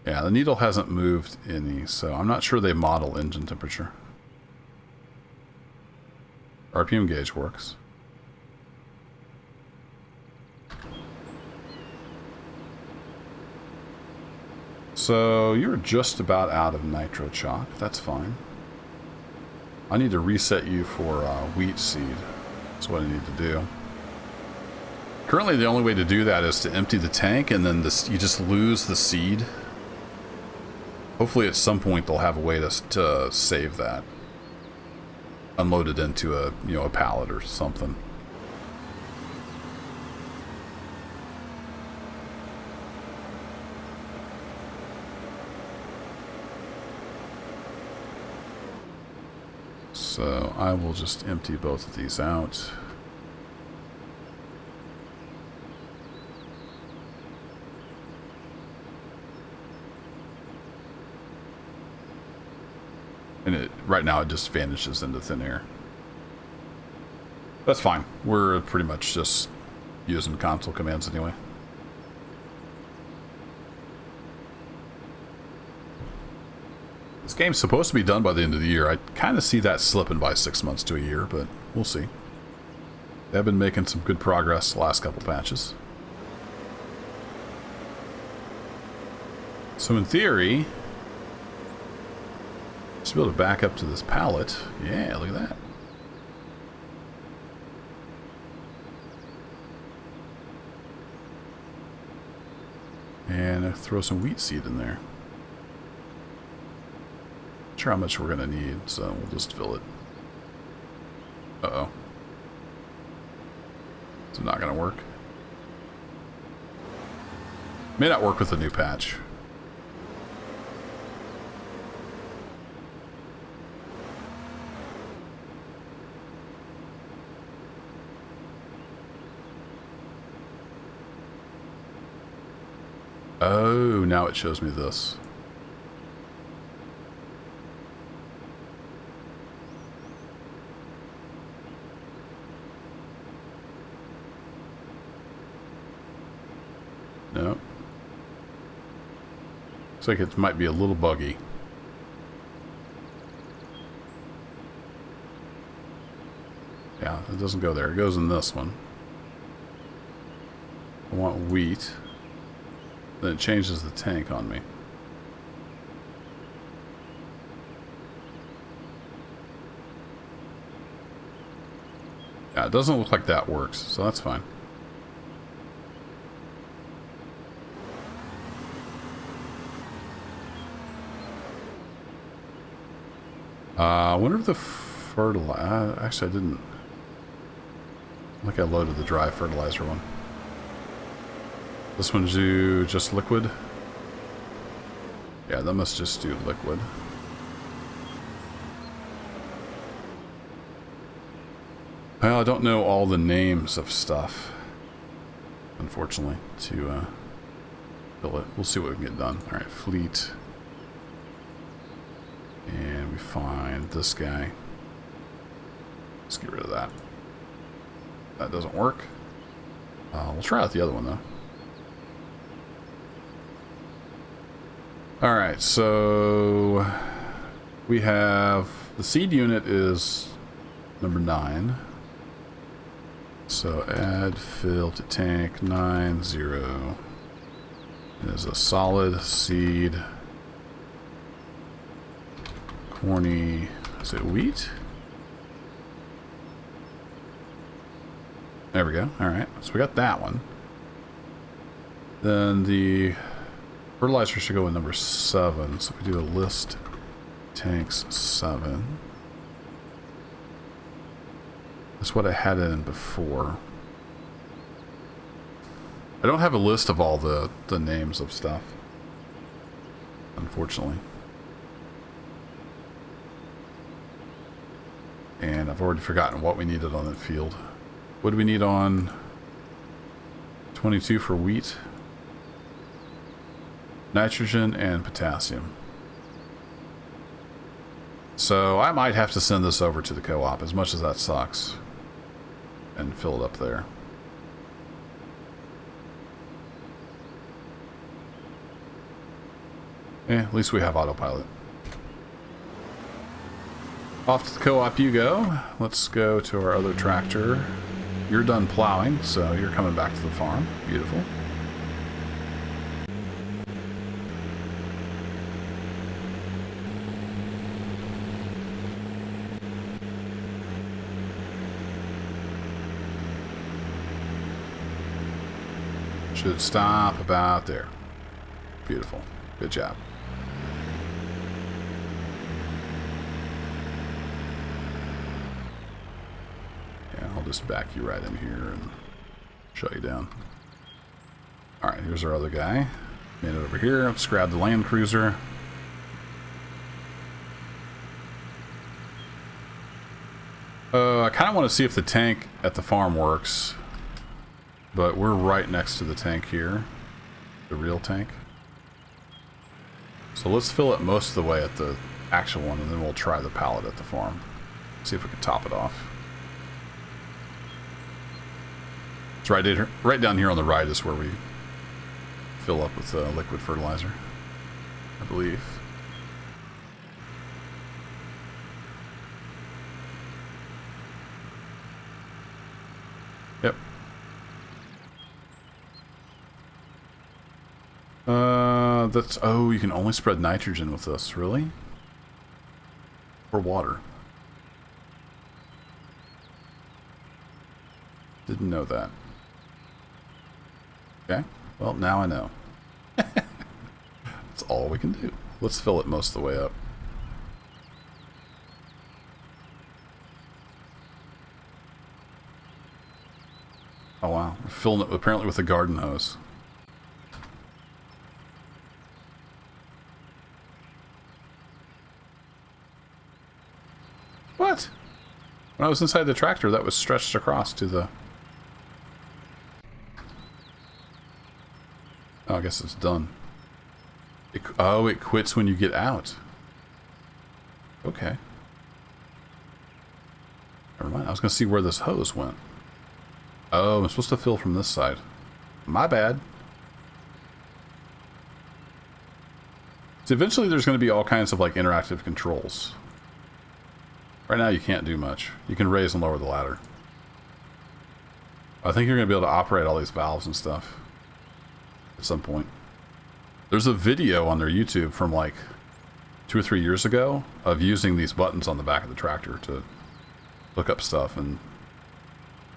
Yeah, the needle hasn't moved any, so I'm not sure they model engine temperature. RPM gauge works. So you're just about out of nitro chalk. That's fine. I need to reset you for wheat seed. That's what I need to do. Currently, the only way to do that is to empty the tank, and then you just lose the seed. Hopefully, at some point, they'll have a way to save that. Unload it into a a pallet or something. So I will just empty both of these out. And right now it just vanishes into thin air. That's fine. We're pretty much just using console commands anyway. This game's supposed to be done by the end of the year. I kind of see that slipping by 6 months to a year, but we'll see. They've been making some good progress the last couple patches. So in theory, just be able to back up to this pallet. Yeah, look at that. And throw some wheat seed in there. Not sure how much we're going to need, so we'll just fill it. Uh-oh. It's not going to work. May not work with the new patch. Oh, now it shows me this. No. Looks like it might be a little buggy. Yeah, it doesn't go there. It goes in this one. I want wheat. Then it changes the tank on me. Yeah, it doesn't look like that works, so that's fine. I wonder if the fertilizer... actually, I didn't... I think I loaded the dry fertilizer one. This one do just liquid? Yeah, that must just do liquid. Well, I don't know all the names of stuff, unfortunately, to fill it. We'll see what we can get done. Alright, fleet. And we find this guy. Let's get rid of that. That doesn't work. We'll try out the other one, though. Alright, so we have the seed unit is number 9. So add fill to tank 90. It is a solid seed. Corny, is it wheat? There we go. Alright, so we got that one. Then the fertilizer should go in number 7. So if we do a list tanks 7. That's what I had in before. I don't have a list of all the names of stuff, unfortunately. And I've already forgotten what we needed on that field. What do we need on 22 for wheat? Nitrogen and potassium. So I might have to send this over to the co-op, as much as that sucks, and fill it up there. Yeah, at least we have autopilot. Off to the co-op you go. Let's go to our other tractor. You're done plowing, so you're coming back to the farm. Beautiful. Should stop about there. Beautiful. Good job. Yeah, I'll just back you right in here and shut you down. Alright, here's our other guy. Made it over here. Let's grab the Land Cruiser. I kind of want to see if the tank at the farm works. But we're right next to the tank here. The real tank. So let's fill it most of the way at the actual one, and then we'll try the pallet at the farm. See if we can top it off. It's right down here on the right is where we fill up with liquid fertilizer, I believe. Yep. That's... Oh, you can only spread nitrogen with this. Really? Or water. Didn't know that. Okay. Well, now I know. That's all we can do. Let's fill it most of the way up. Oh wow, we're filling it apparently with a garden hose. What? When I was inside the tractor, that was stretched across to the... Oh, I guess it's done. Oh, it quits when you get out. Okay. Never mind, I was going to see where this hose went. Oh, I'm supposed to fill from this side. My bad. So eventually there's going to be all kinds of like interactive controls. Right now you can't do much. You can raise and lower the ladder. I think you're going to be able to operate all these valves and stuff at some point. There's a video on their YouTube from like 2 or 3 years ago of using these buttons on the back of the tractor to look up stuff and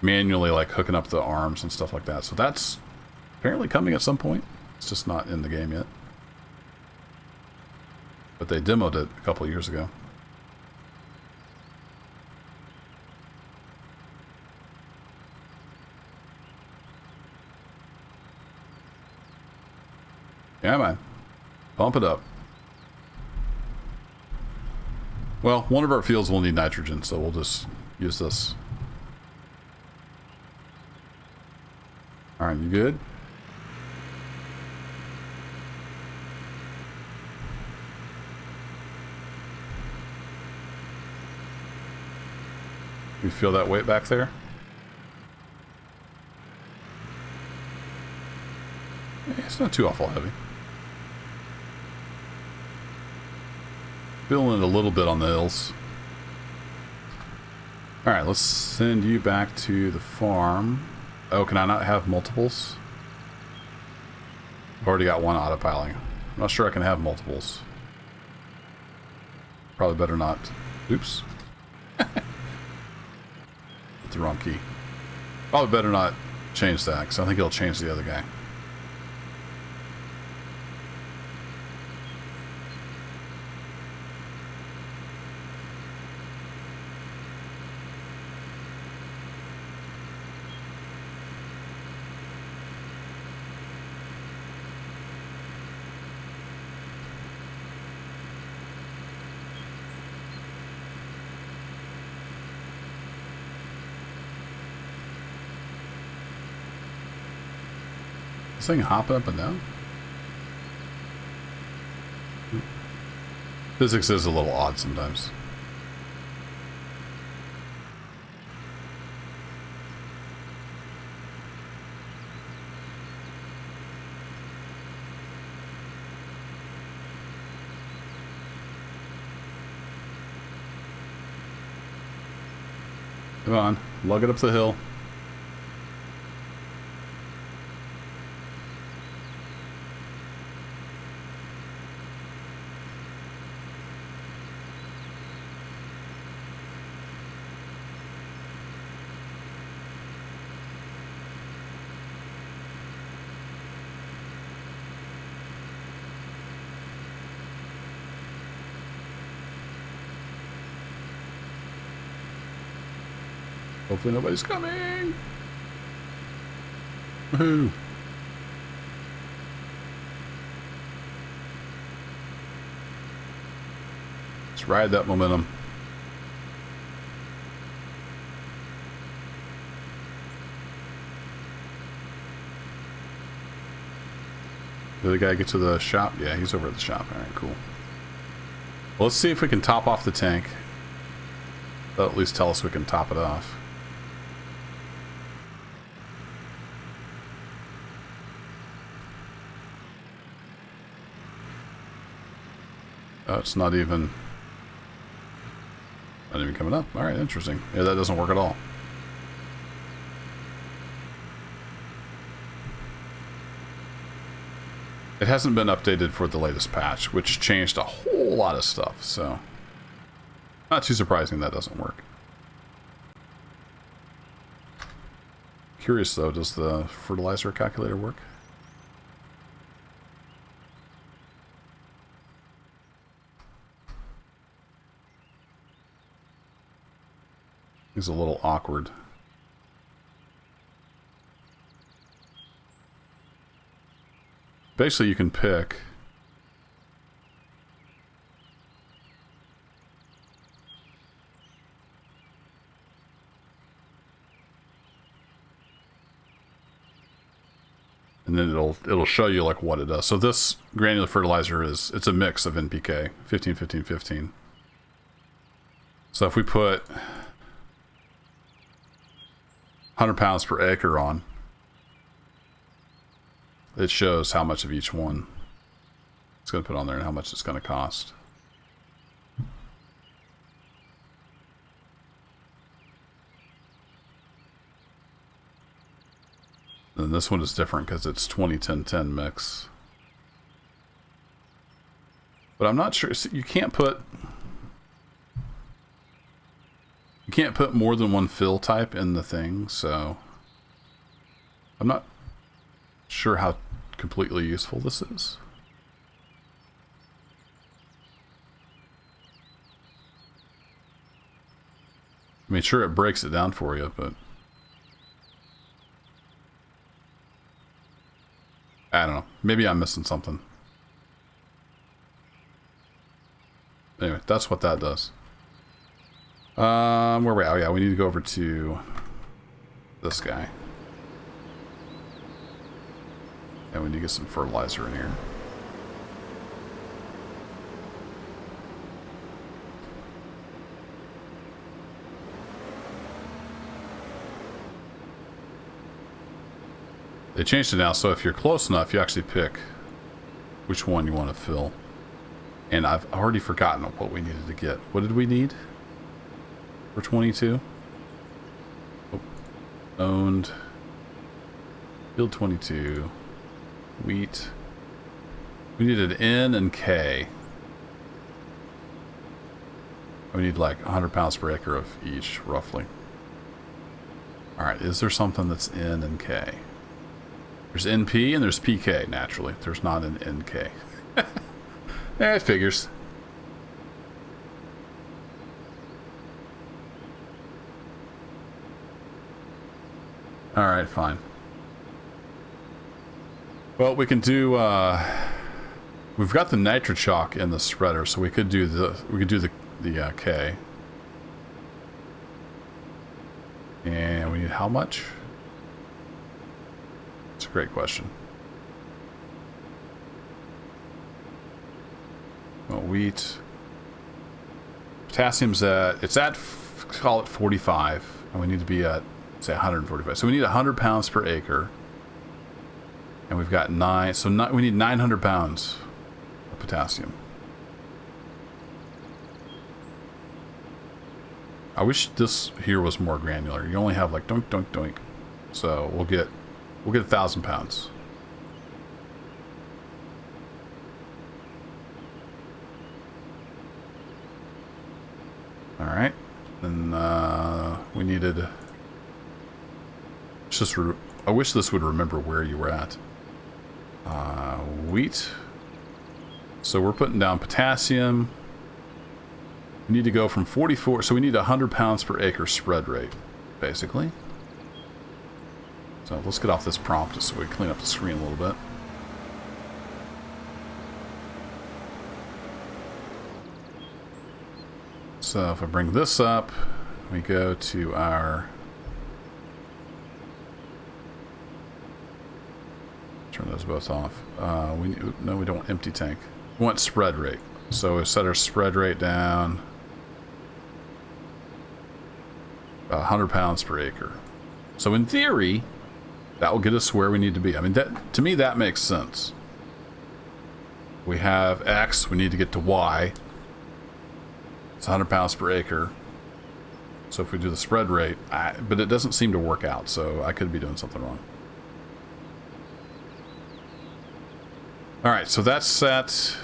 manually like hooking up the arms and stuff like that. So that's apparently coming at some point. It's just not in the game yet. But they demoed it a couple of years ago. Yeah, man. Pump it up. Well, one of our fields will need nitrogen, so we'll just use this. Alright, you good? You feel that weight back there? Yeah, it's not too awful heavy. Feeling it a little bit on the hills. Alright, let's send you back to the farm. Oh, can I not have multiples? I've already got one autopiling. I'm not sure I can have multiples. Probably better not. Oops. Hit the wrong key. Probably better not change that, because I think it'll change the other guy. This thing hopping up and down? Physics is a little odd sometimes. Come on, lug it up the hill. Hopefully nobody's coming. Woohoo. Let's ride that momentum. Did the guy get to the shop? Yeah, he's over at the shop. Alright, cool. Well, let's see if we can top off the tank. That'll at least tell us we can top it off. Oh, it's not even coming up. Alright, interesting. Yeah, that doesn't work at all. It hasn't been updated for the latest patch, which changed a whole lot of stuff, so not too surprising that doesn't work. Curious though, does the fertilizer calculator work? It's a little awkward. Basically, you can pick and then it'll show you like what it does. So this granular fertilizer it's a mix of NPK, 15, 15, 15. So if we put 100 pounds per acre on, it shows how much of each one it's going to put on there and how much it's going to cost. And this one is different because it's 20-10-10 mix. But I'm not sure. You can't put more than one fill type in the thing, so I'm not sure how completely useful this is. I mean, sure, it breaks it down for you, but I don't know. Maybe I'm missing something. Anyway, that's what that does. Where are we at? Oh yeah, we need to go over to this guy. And we need to get some fertilizer in here. They changed it now, so if you're close enough, you actually pick which one you want to fill. And I've already forgotten what we needed to get. What did we need for 22? Oh, owned. Field 22. Wheat. We needed N and K. We need like 100 pounds per acre of each, roughly. Alright, is there something that's N and K? There's NP and there's PK, naturally. There's not an NK. It figures. Alright, fine. Well, we can do, we've got the nitrochoc in the spreader, so we could do the K. And we need how much? It's a great question. Well, wheat. Potassium's call it 45, and we need to be at, say, 145. So we need 100 pounds per acre. And we've got we need 900 pounds of potassium. I wish this here was more granular. You only have like doink, doink, doink. So we'll get 1,000 pounds. All right. Then we needed. I wish this would remember where you were at. Wheat. So we're putting down potassium. We need to go from 44. So we need 100 pounds per acre spread rate, basically. So let's get off this prompt so we clean up the screen a little bit. So if I bring this up, we go to our... Turn those both off. No, we don't want empty tank. We want spread rate. So we set our spread rate down 100 pounds per acre. So in theory, that will get us where we need to be. I mean, to me, that makes sense. We have X, we need to get to Y. It's 100 pounds per acre. So if we do the spread rate, but it doesn't seem to work out, so I could be doing something wrong. All right, so that's set.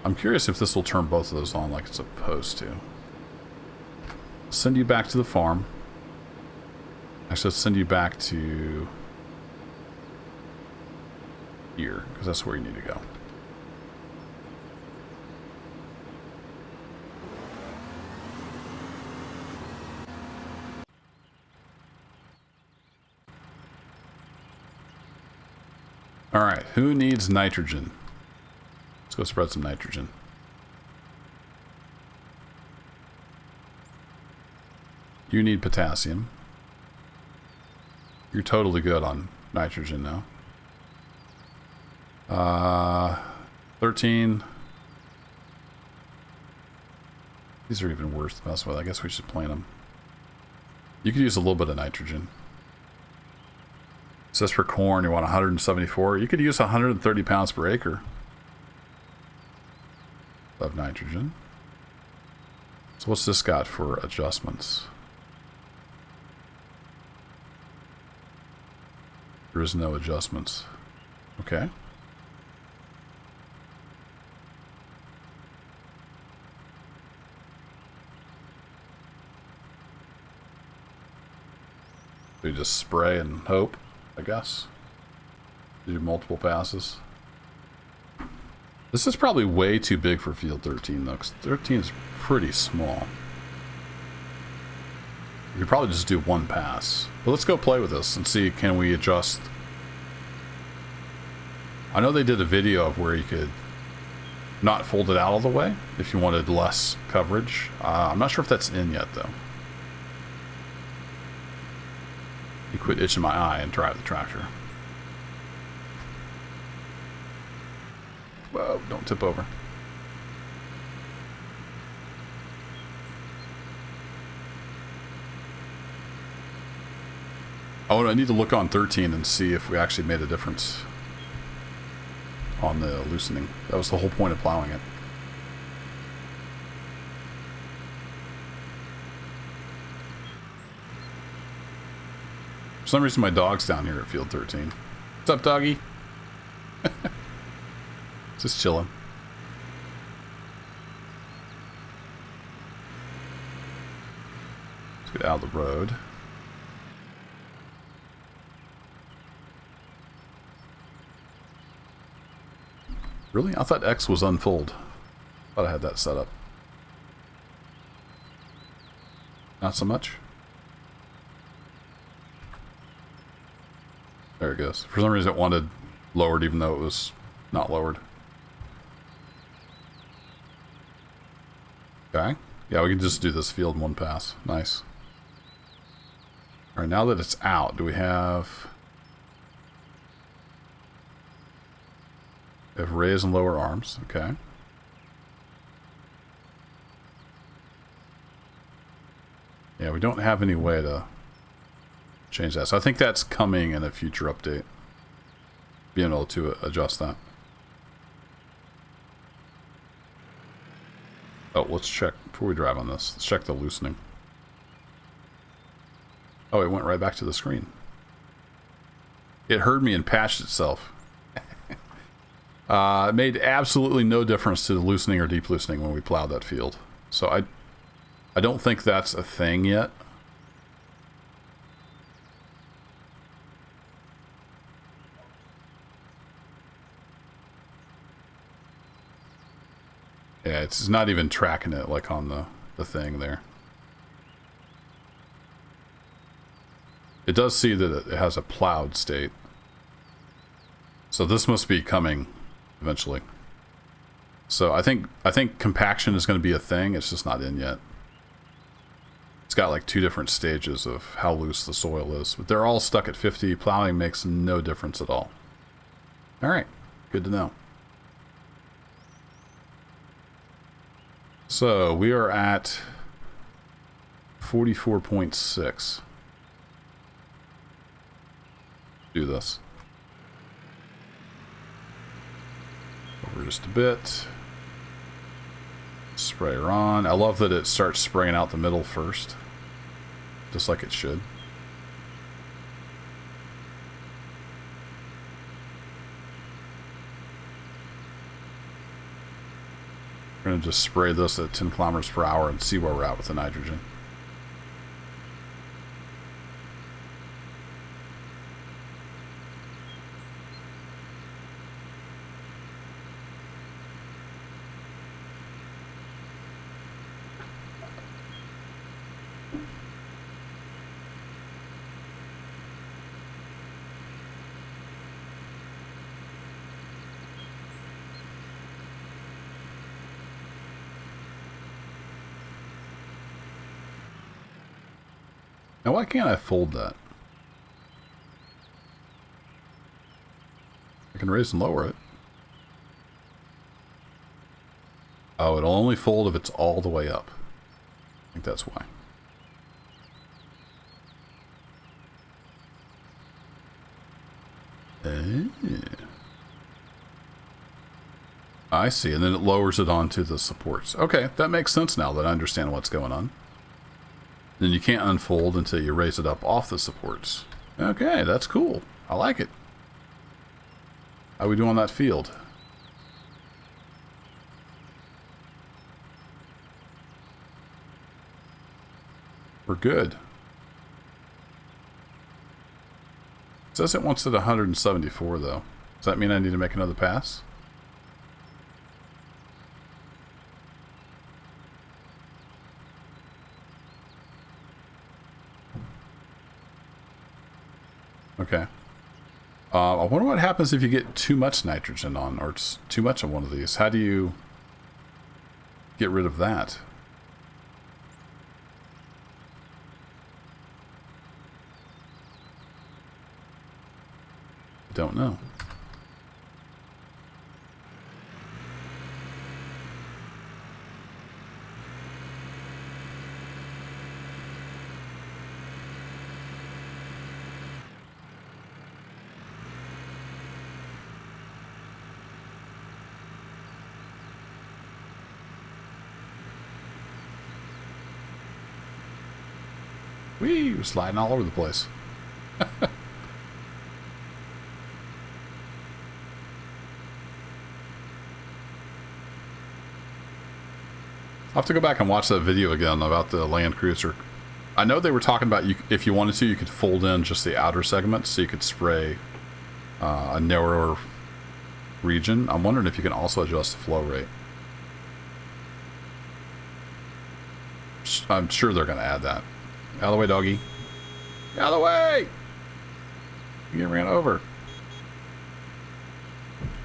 I'm curious if this will turn both of those on like it's supposed to. Send you back to the farm. Actually, let's send you back to here, because that's where you need to go. All right, who needs nitrogen? Let's go spread some nitrogen. You need potassium. You're totally good on nitrogen now. 13. These are even worse to mess with. I guess we should plant them. You could use a little bit of nitrogen. It says for corn you want 174. You could use 130 pounds per acre of nitrogen. So what's this got for adjustments? There is no adjustments. Okay. We just spray and hope, I guess. Do multiple passes. This is probably way too big for field 13 though, because 13 is pretty small. We could probably just do one pass. But let's go play with this and see, can we adjust. I know they did a video of where you could not fold it out all the way if you wanted less coverage. I'm not sure if that's in yet though. You quit itching my eye and drive the tractor. Whoa, don't tip over. Oh, I need to look on 13 and see if we actually made a difference on the loosening. That was the whole point of plowing it. For some reason my dog's down here at field 13. What's up, doggy? Just chilling. Let's get out of the road. Really? I thought X was unfold. Thought I had that set up. Not so much. There it goes. For some reason it wanted lowered even though it was not lowered. Okay. Yeah, we can just do this field in one pass. Nice. Alright, now that it's out, do we have... We have raise and lower arms. Okay. Yeah, we don't have any way to change that. So I think that's coming in a future update. Being able to adjust that. Oh, let's check before we drive on this. Let's check the loosening. Oh, it went right back to the screen. It heard me and patched itself. It made absolutely no difference to the loosening or deep loosening when we plowed that field. So I don't think that's a thing yet. Yeah, it's not even tracking it like on the thing there. It does see that it has a plowed state. So this must be coming eventually. So I think compaction is going to be a thing. It's just not in yet. It's got like 2 different stages of how loose the soil is, but they're all stuck at 50. Plowing makes no difference at all. All right, good to know. So we are at 44.6. Do this. Over just a bit. Sprayer on. I love that it starts spraying out the middle first. Just like it should. going to just spray this at 10 kilometers per hour and see where we're at with the nitrogen. Now, why can't I fold that? I can raise and lower it. Oh, it'll only fold if it's all the way up. I think that's why. I see, and then it lowers it onto the supports. Okay, that makes sense now that I understand what's going on. Then you can't unfold until you raise it up off the supports. Okay, that's cool. I like it. How we do on that field? We're good. It says it wants it 174 though. Does that mean I need to make another pass? Okay. I wonder what happens if you get too much nitrogen on, or it's too much on one of these. How do you get rid of that? I don't know. Whee! We're sliding all over the place. I'll have to go back and watch that video again about the Land Cruiser. I know they were talking about, if you wanted to, you could fold in just the outer segments, so you could spray a narrower region. I'm wondering if you can also adjust the flow rate. I'm sure they're going to add that. Out of the way, doggy. Out of the way! You get ran over.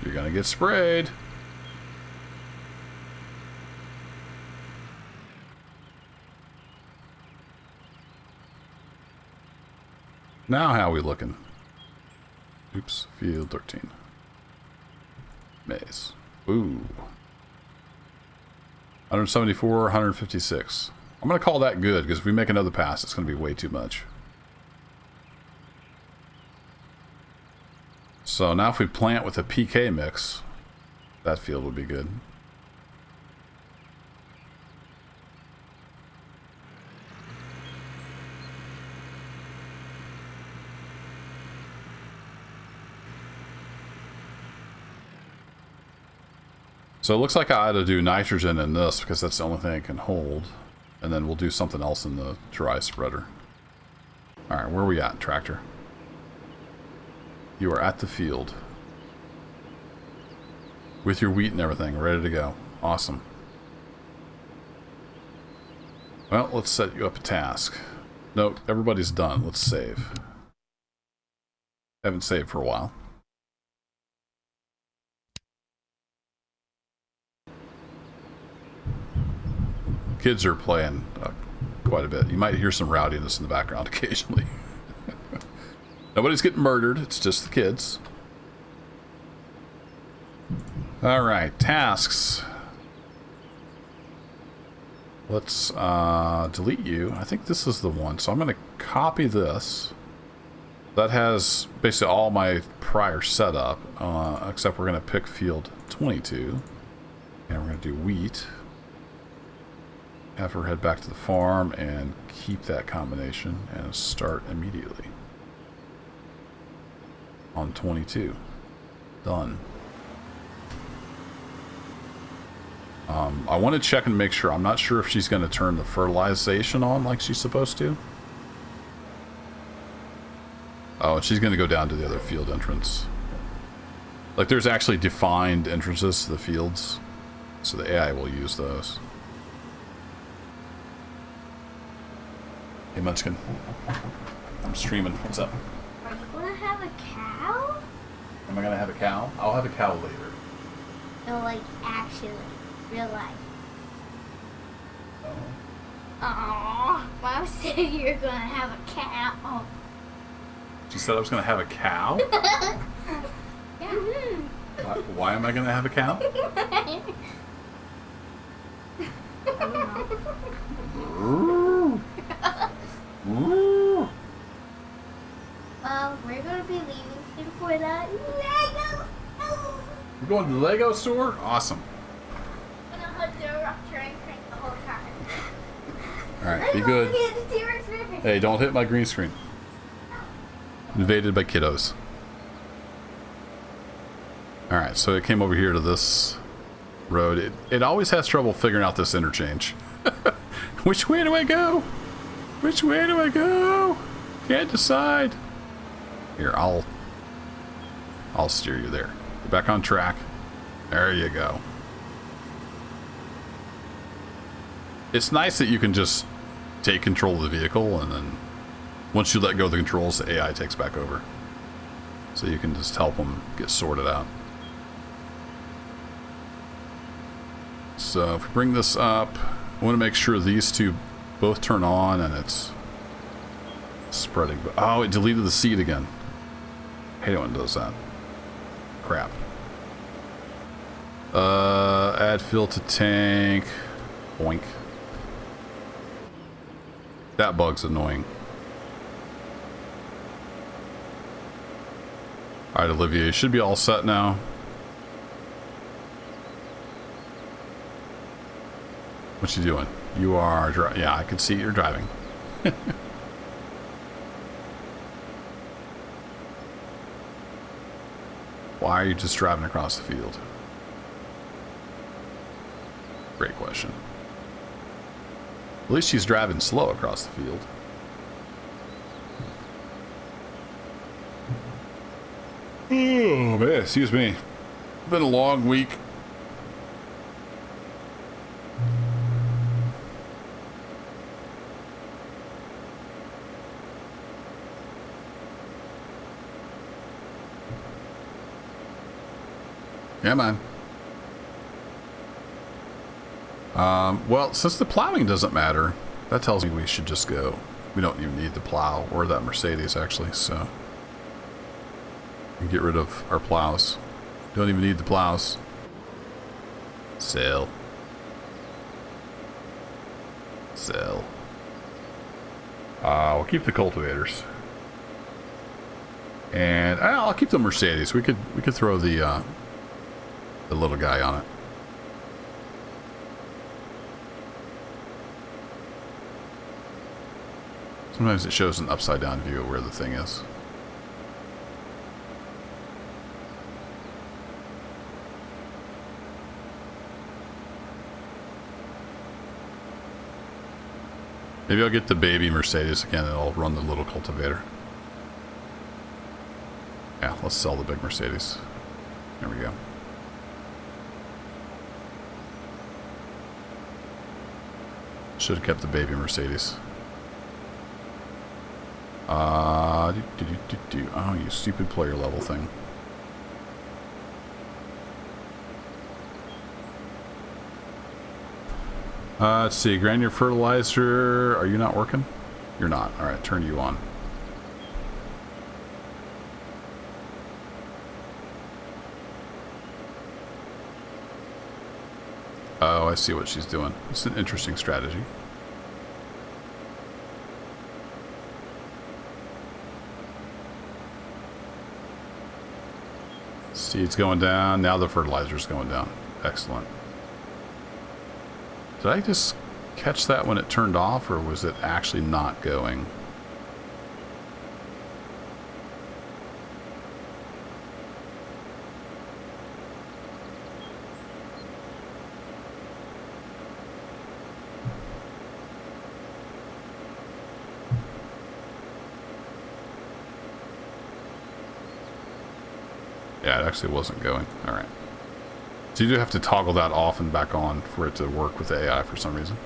You're going to get sprayed. Now how are we looking? Oops, field 13. Maze. Ooh. 174, 156. I'm going to call that good, because if we make another pass, it's going to be way too much. So now if we plant with a PK mix, that field would be good. So it looks like I ought to do nitrogen in this because that's the only thing I can hold. And then we'll do something else in the dry spreader. Alright, where are we at, tractor? You are at the field. With your wheat and everything, ready to go. Awesome. Well, let's set you up a task. No, everybody's done. Let's save. Haven't saved for a while. Kids are playing quite a bit. You might hear some rowdiness in the background occasionally. Nobody's getting murdered. It's just the kids. All right, tasks. Let's delete you. I think this is the one. So I'm going to copy this. That has basically all my prior setup, except we're going to pick field 22. And we're going to do wheat. Have her head back to the farm and keep that combination and start immediately. On 22. Done. I want to check and make sure. I'm not sure if she's going to turn the fertilization on like she's supposed to. Oh, and she's going to go down to the other field entrance. Like, there's actually defined entrances to the fields, so the AI will use those. Hey, Munchkin. I'm streaming. What's up? Are you gonna have a cow? Am I going to have a cow? I'll have a cow later. No, like, actually, real life. Oh. Aww, Mom said you're gonna have a cow. She said I was going to have a cow? Yeah. Why am I going to have a cow? I don't know. We're gonna be leaving soon for the Lego. We're going to the Lego store? Awesome. I'm gonna hold the rock train crank the whole time. Alright, be good. Hey, don't hit my green screen. Invaded by kiddos. Alright, so it came over here to this road. It always has trouble figuring out this interchange. Which way do I go? Which way do I go? Can't decide. Here, I'll steer you there. Get back on track. There you go. It's nice that you can just take control of the vehicle, and then once you let go of the controls, the AI takes back over. So you can just help them get sorted out. So if we bring this up, I want to make sure these two both turn on and it's spreading. Oh, it deleted the seed again. I hate it when it does that. Crap. Add fill to tank. Boink. That bug's annoying. Alright, Olivia, you should be all set now. What you doing? You are yeah, I can see you're driving. Why are you just driving across the field? Great question. At least she's driving slow across the field. Oh man, excuse me. It's been a long week. Yeah, man. Well, since the plowing doesn't matter, that tells me we should just go. We don't even need the plow or that Mercedes, actually, so we can get rid of our plows. Don't even need the plows. Sell. Sell. We'll keep the cultivators. And I'll keep the Mercedes. We could throw the little guy on it. Sometimes it shows an upside down view of where the thing is. Maybe I'll get the baby Mercedes again and I'll run the little cultivator. Yeah, let's sell the big Mercedes. There we go. Should have kept the baby Mercedes. Oh, you stupid player level thing. Let's see, granular fertilizer. Are you not working? You're not. All right, turn you on. Oh, I see what she's doing. It's an interesting strategy. Seeds going down. Now the fertilizer's going down. Excellent. Did I just catch that when it turned off, or was it actually not going? Yeah, it actually wasn't going. Alright. So you do have to toggle that off and back on for it to work with AI for some reason.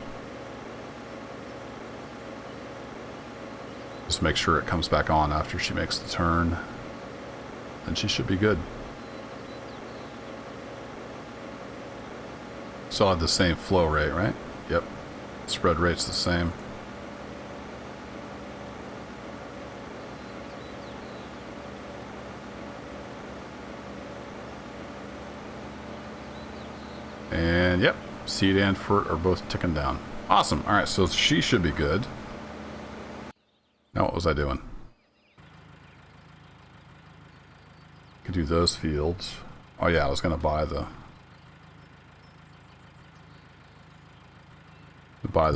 Just make sure it comes back on after she makes the turn. Then she should be good. Still have the same flow rate, right? Yep. Spread rate's the same. And yep, Seed and Fort are both ticking down. Awesome. Alright, so she should be good. Now what was I doing? Could do those fields. Oh yeah, I was gonna buy the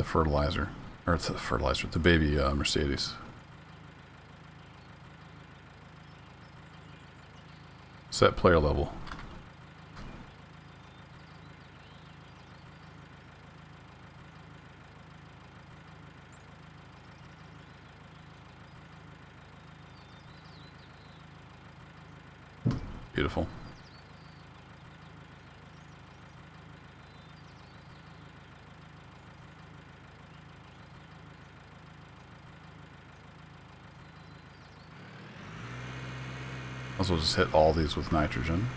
fertilizer. Or it's the fertilizer, the baby Mercedes. Set player level. Beautiful. Might as well just hit all these with nitrogen.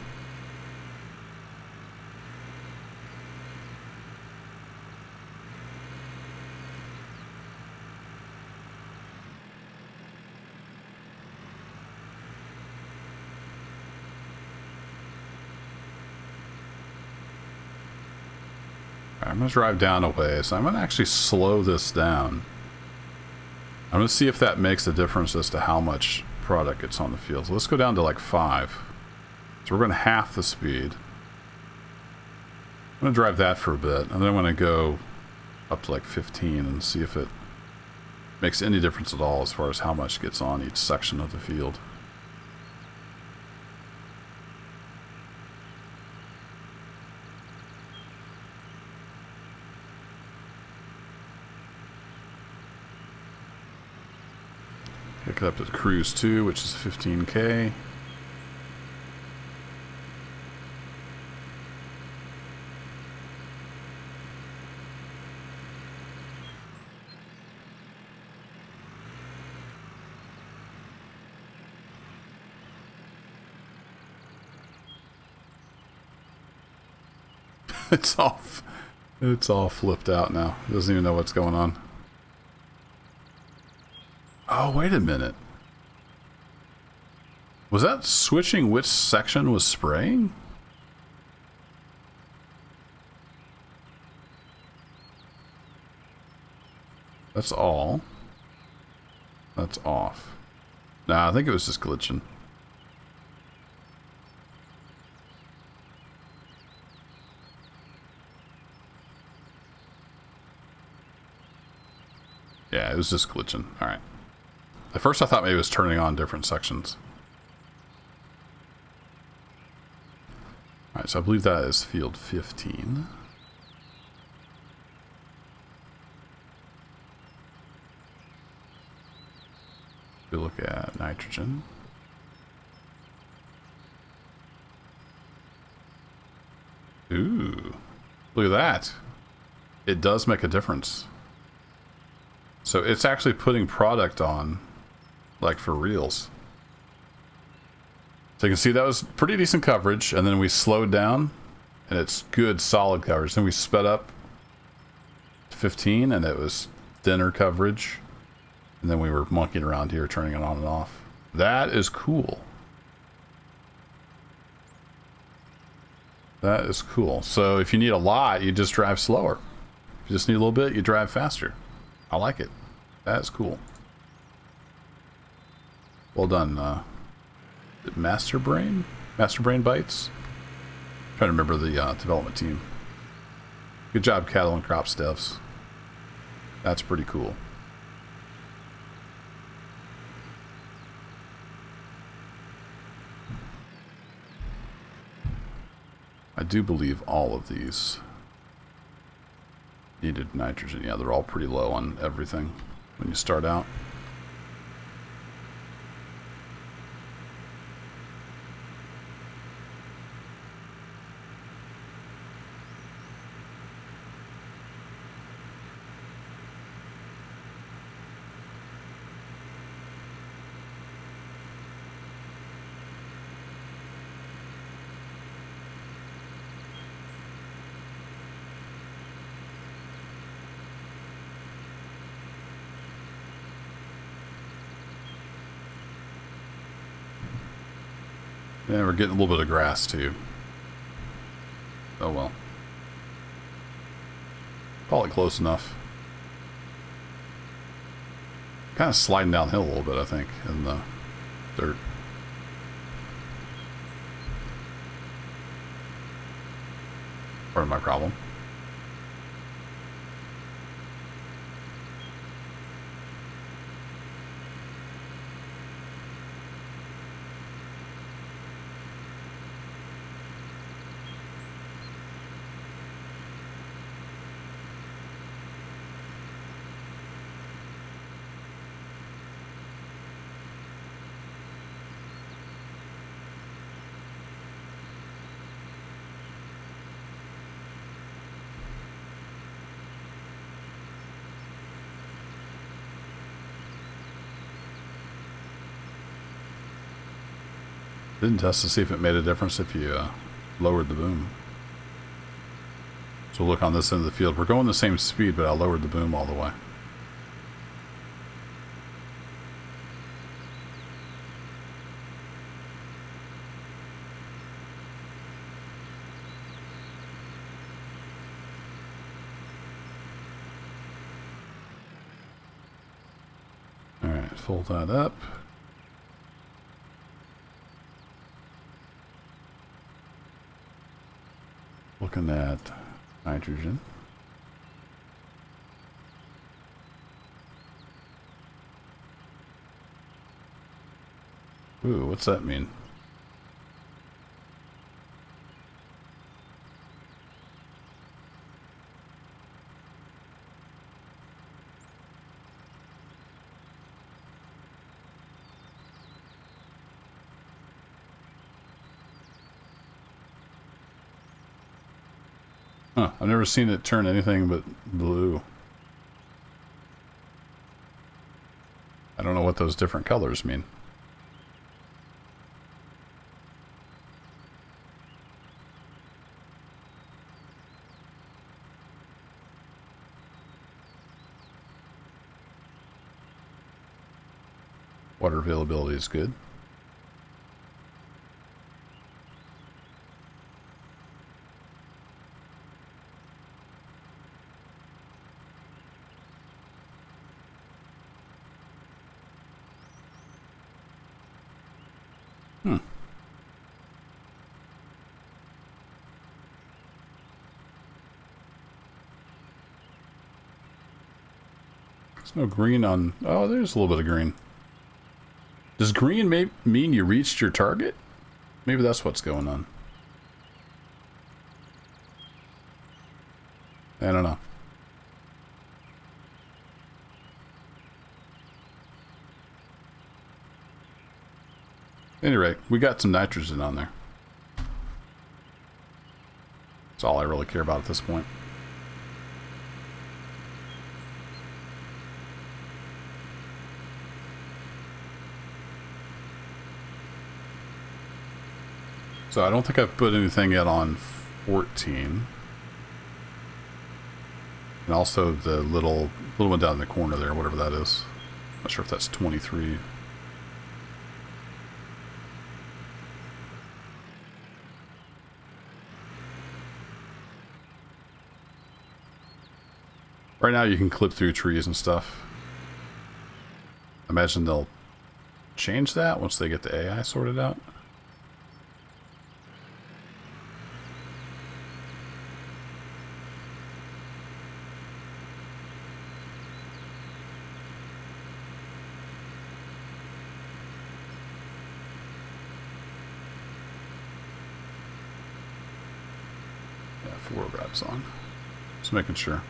I'm going to drive down a ways. I'm going to actually slow this down. I'm going to see if that makes a difference as to how much product gets on the field. So let's go down to like 5. So we're going to half the speed. I'm going to drive that for a bit. And then I'm going to go up to like 15 and see if it makes any difference at all as far as how much gets on each section of the field. Pick it up to cruise 2, which is 15K. It's all flipped out now. It doesn't even know what's going on. Oh, wait a minute. Was that switching which section was spraying? That's all. That's off. Nah, I think it was just glitching. Yeah, it was just glitching. Alright. At first I thought maybe it was turning on different sections. Alright, so I believe that is field 15. We look at nitrogen. Ooh, look at that. It does make a difference. So it's actually putting product on, like for reals. So you can see that was pretty decent coverage, and then we slowed down, and it's good solid coverage. Then we sped up to 15, and it was thinner coverage. And then we were monkeying around here, turning it on and off. That is cool. That is cool. So if you need a lot, you just drive slower. If you just need a little bit, you drive faster. I like it. That is cool. Well done, Master Brain? Master Brain Bytes? I'm trying to remember the development team. Good job, Cattle and Crops devs. That's pretty cool. I do believe all of these needed nitrogen. Yeah, they're all pretty low on everything when you start out. Yeah, we're getting a little bit of grass too. Oh well. Call it close enough. Kind of sliding downhill a little bit, I think, in the dirt. Part of my problem. Didn't test to see if it made a difference if you lowered the boom. So look on this end of the field. We're going the same speed, but I lowered the boom all the way. Alright, fold that up. Looking at nitrogen. Ooh, what's that mean? Huh, I've never seen it turn anything but blue. I don't know what those different colors mean. Water availability is good. There's no green on... Oh, there's a little bit of green. Does green mean you reached your target? Maybe that's what's going on. I don't know. Anyway, we got some nitrogen on there. That's all I really care about at this point. So I don't think I've put anything yet on 14. And also the little one down in the corner there, whatever that is. Not sure if that's 23. Right now you can clip through trees and stuff. I imagine they'll change that once they get the AI sorted out. Yeah, 4 wraps on. Just making sure.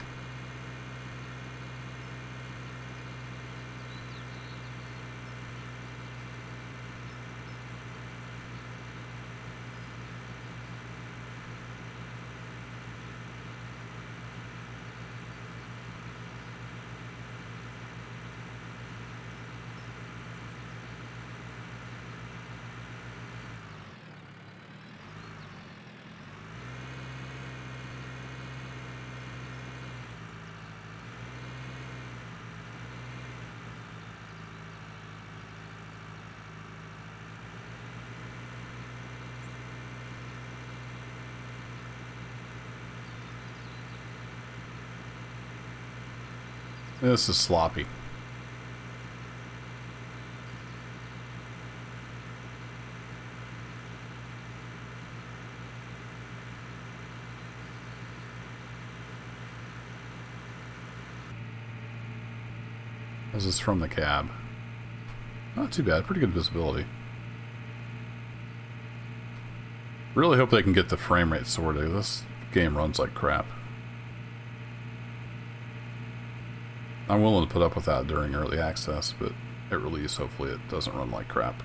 This is sloppy. This is from the cab. Not too bad. Pretty good visibility. Really hope they can get the frame rate sorted. This game runs like crap. I'm willing to put up with that during early access, but at release, hopefully it doesn't run like crap.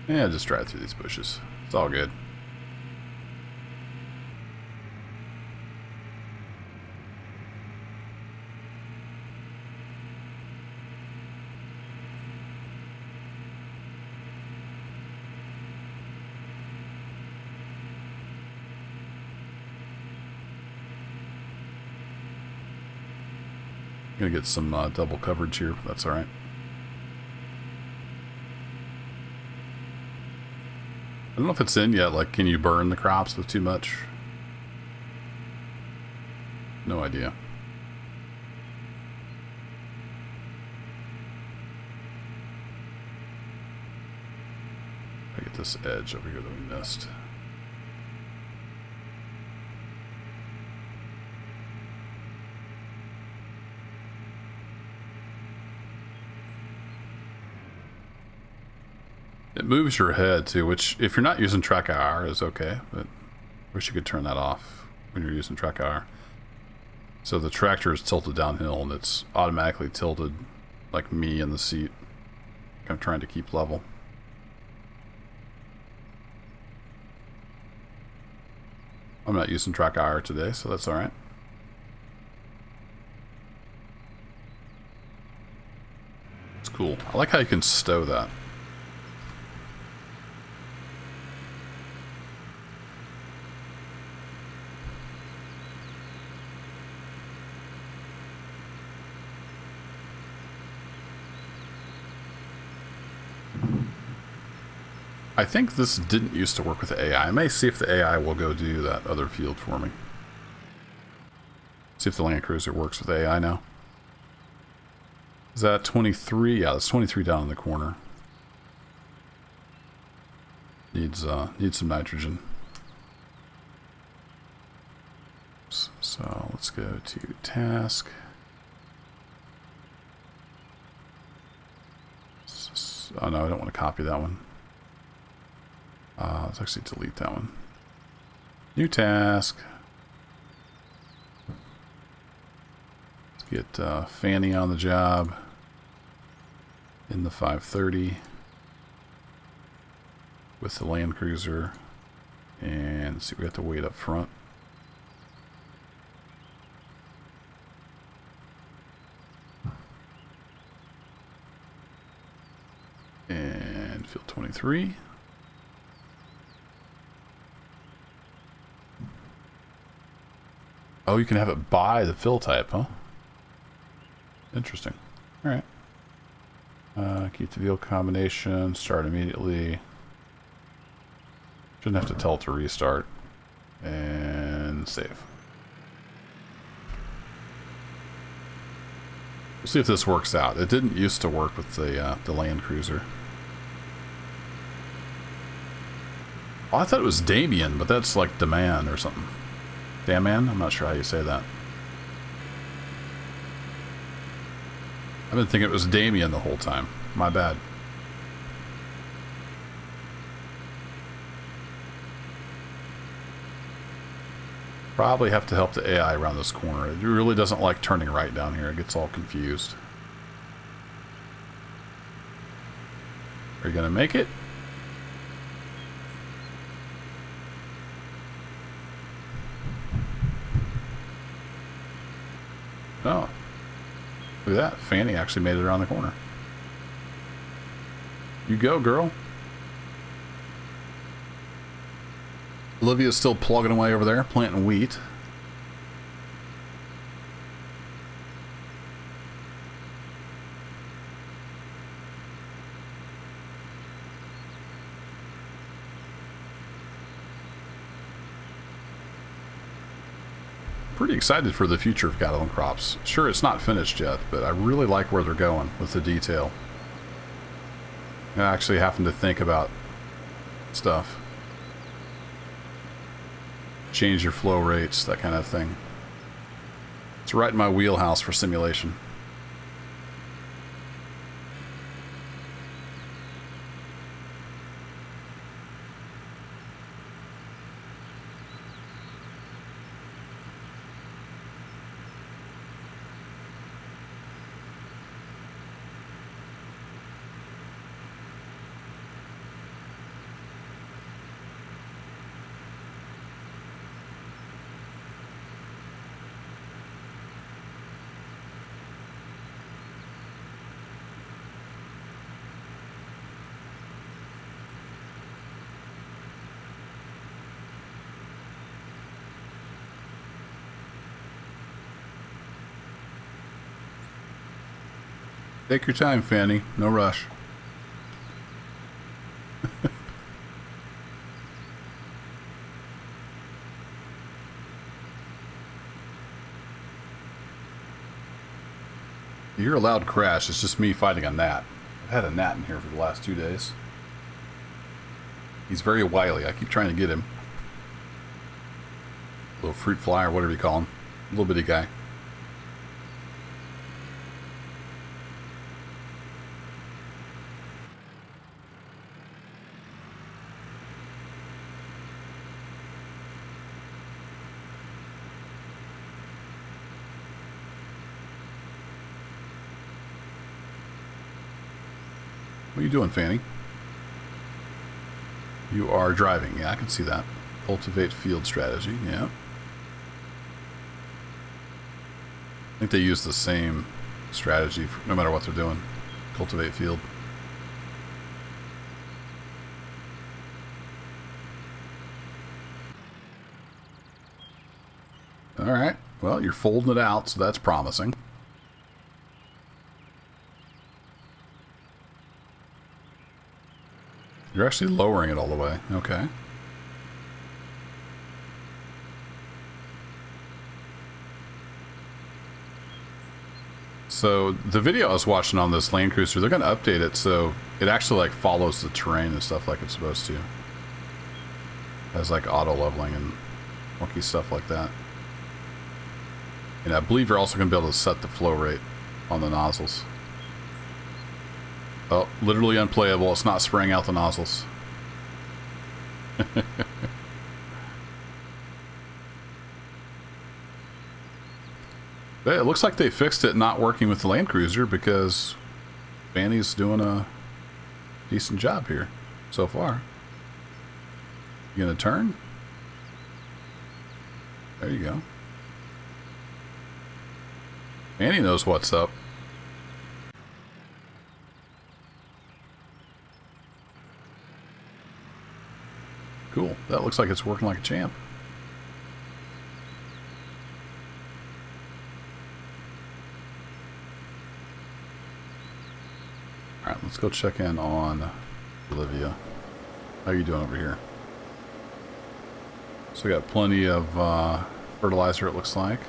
Yeah, just drive through these bushes. It's all good. Gonna get some double coverage here, but that's alright. I don't know if it's in yet, like, can you burn the crops with too much? No idea. I get this edge over here that we missed. It moves your head too, which if you're not using track IR is okay, but I wish you could turn that off when you're using track IR. So the tractor is tilted downhill and it's automatically tilted like me in the seat. I'm trying to keep level. I'm not using track IR today, so that's alright. It's cool. I like how you can stow that. I think this didn't used to work with the AI. I may see if the AI will go do that other field for me. See if the Land Cruiser works with AI now. Is that 23? Yeah, that's 23 down in the corner. Needs some nitrogen. So let's go to task. Oh no, I don't want to copy that one. Let's actually delete that one. New task. Let's get Fanny on the job in the 530 with the Land Cruiser, and let's see, we have to wait up front. And field 23. Oh, you can have it by the fill type, huh? Interesting. Alright. Keep the vehicle combination, start immediately. Shouldn't have to tell it to restart. And save. We'll see if this works out. It didn't used to work with the Land Cruiser. Oh, I thought it was Damien, but that's like Demand or something. Daman? I'm not sure how you say that. I've been thinking it was Damien the whole time. My bad. Probably have to help the AI around this corner. It really doesn't like turning right down here. It gets all confused. Are you going to make it? Oh. Look at that. Fanny actually made it around the corner. You go, girl. Olivia's still plugging away over there, planting wheat. pretty excited for the future of cattle and crops. Sure, it's not finished yet, but I really like where they're going with the detail. And actually having to think about stuff. Change your flow rates, that kind of thing. It's right in my wheelhouse for simulation. Take your time, Fanny. No rush. You hear a loud crash. It's just me fighting a gnat. I've had a gnat in here for the last 2 days. He's very wily. I keep trying to get him. Little fruit fly or whatever you call him. Little bitty guy. What are you doing, Fanny? You are driving. Yeah, I can see that. Cultivate field strategy. Yeah. I think they use the same strategy for, no matter what they're doing. Cultivate field. All right. Well, you're folding it out, so that's promising. You're actually lowering it all the way. Okay. So the video I was watching on this Land Cruiser, they're going to update it so it actually like follows the terrain and stuff like it's supposed to. It has like auto leveling and funky stuff like that. And I believe you're also going to be able to set the flow rate on the nozzles. Oh, literally unplayable. It's not spraying out the nozzles. But it looks like they fixed it not working with the Land Cruiser because Fanny's doing a decent job here so far. You gonna turn? There you go. Fanny knows what's up. Cool. That looks like it's working like a champ. Alright, let's go check in on Olivia. How are you doing over here? So we got plenty of fertilizer, it looks like.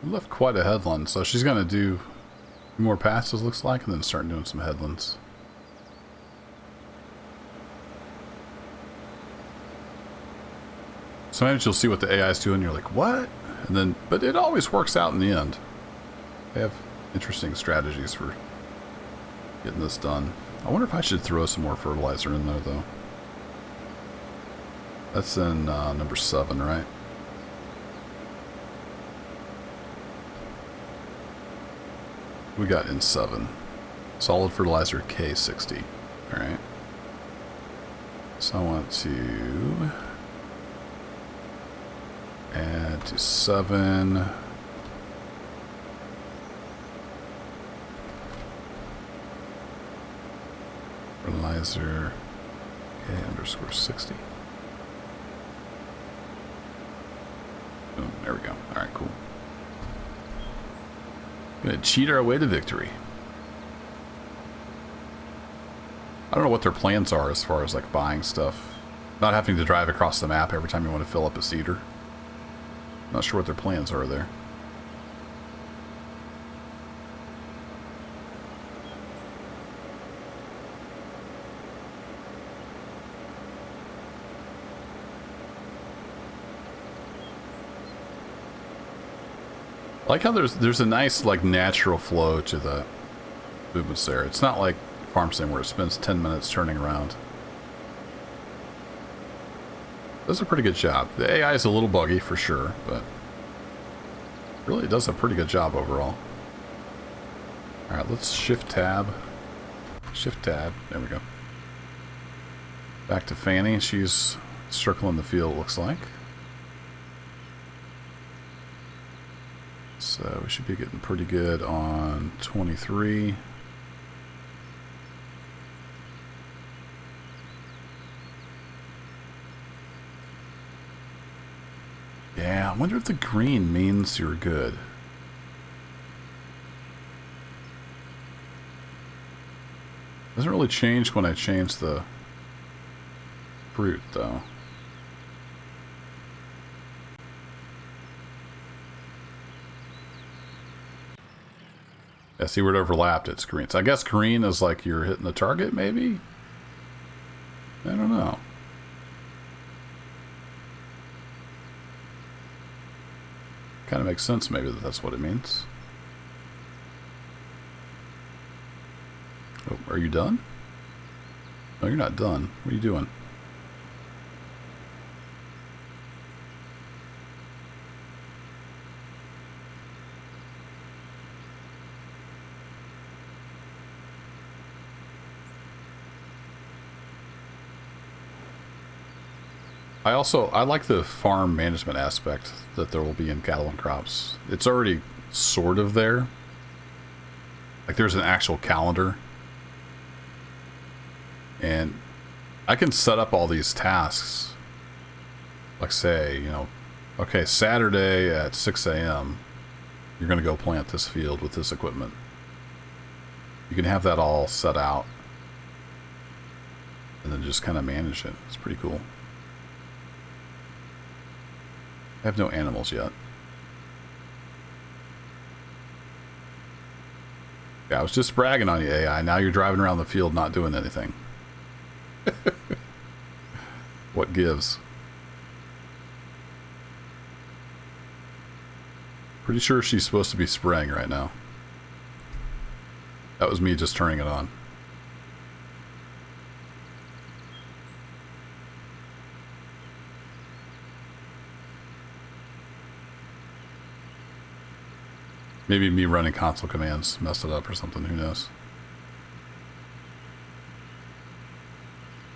Left quite a headland, so she's going to do more passes, looks like, and then start doing some headlands. Sometimes you'll see what the AI is doing, and you're like, what? And then, but it always works out in the end. They have interesting strategies for getting this done. I wonder if I should throw some more fertilizer in there, though. That's in number 7, right? We got in 7. Solid fertilizer K60. Alright. So I want to add to 7. Fertilizer. Okay, underscore 60. Boom, there we go. Alright, cool. Gonna cheat our way to victory. I don't know what their plans are as far as like buying stuff. Not having to drive across the map every time you want to fill up a seeder. Not sure what their plans are there. I like how there's a nice like natural flow to the movements there. It's not like Farm Sim where it spends 10 minutes turning around. Does a pretty good job. The AI is a little buggy for sure, but really it does a pretty good job overall. Alright, let's shift tab. Shift tab. There we go. Back to Fanny. She's circling the field, it looks like. So we should be getting pretty good on 23. Yeah, I wonder if the green means you're good. Doesn't really change when I change the fruit, though. Yeah, see where it overlapped, it's green. So I guess green is like you're hitting the target, maybe? I don't know. Kind of makes sense, maybe, that that's what it means. Oh, are you done? No, you're not done. What are you doing? I like the farm management aspect that there will be in cattle and crops. It's already sort of there. Like there's an actual calendar. And I can set up all these tasks. Like say, you know, okay, Saturday at 6 a.m. you're going to go plant this field with this equipment. You can have that all set out. And then just kind of manage it. It's pretty cool. I have no animals yet. Yeah, I was just bragging on you, AI. Now you're driving around the field not doing anything. What gives? Pretty sure she's supposed to be spraying right now. That was me just turning it on. Maybe me running console commands messed it up or something, who knows.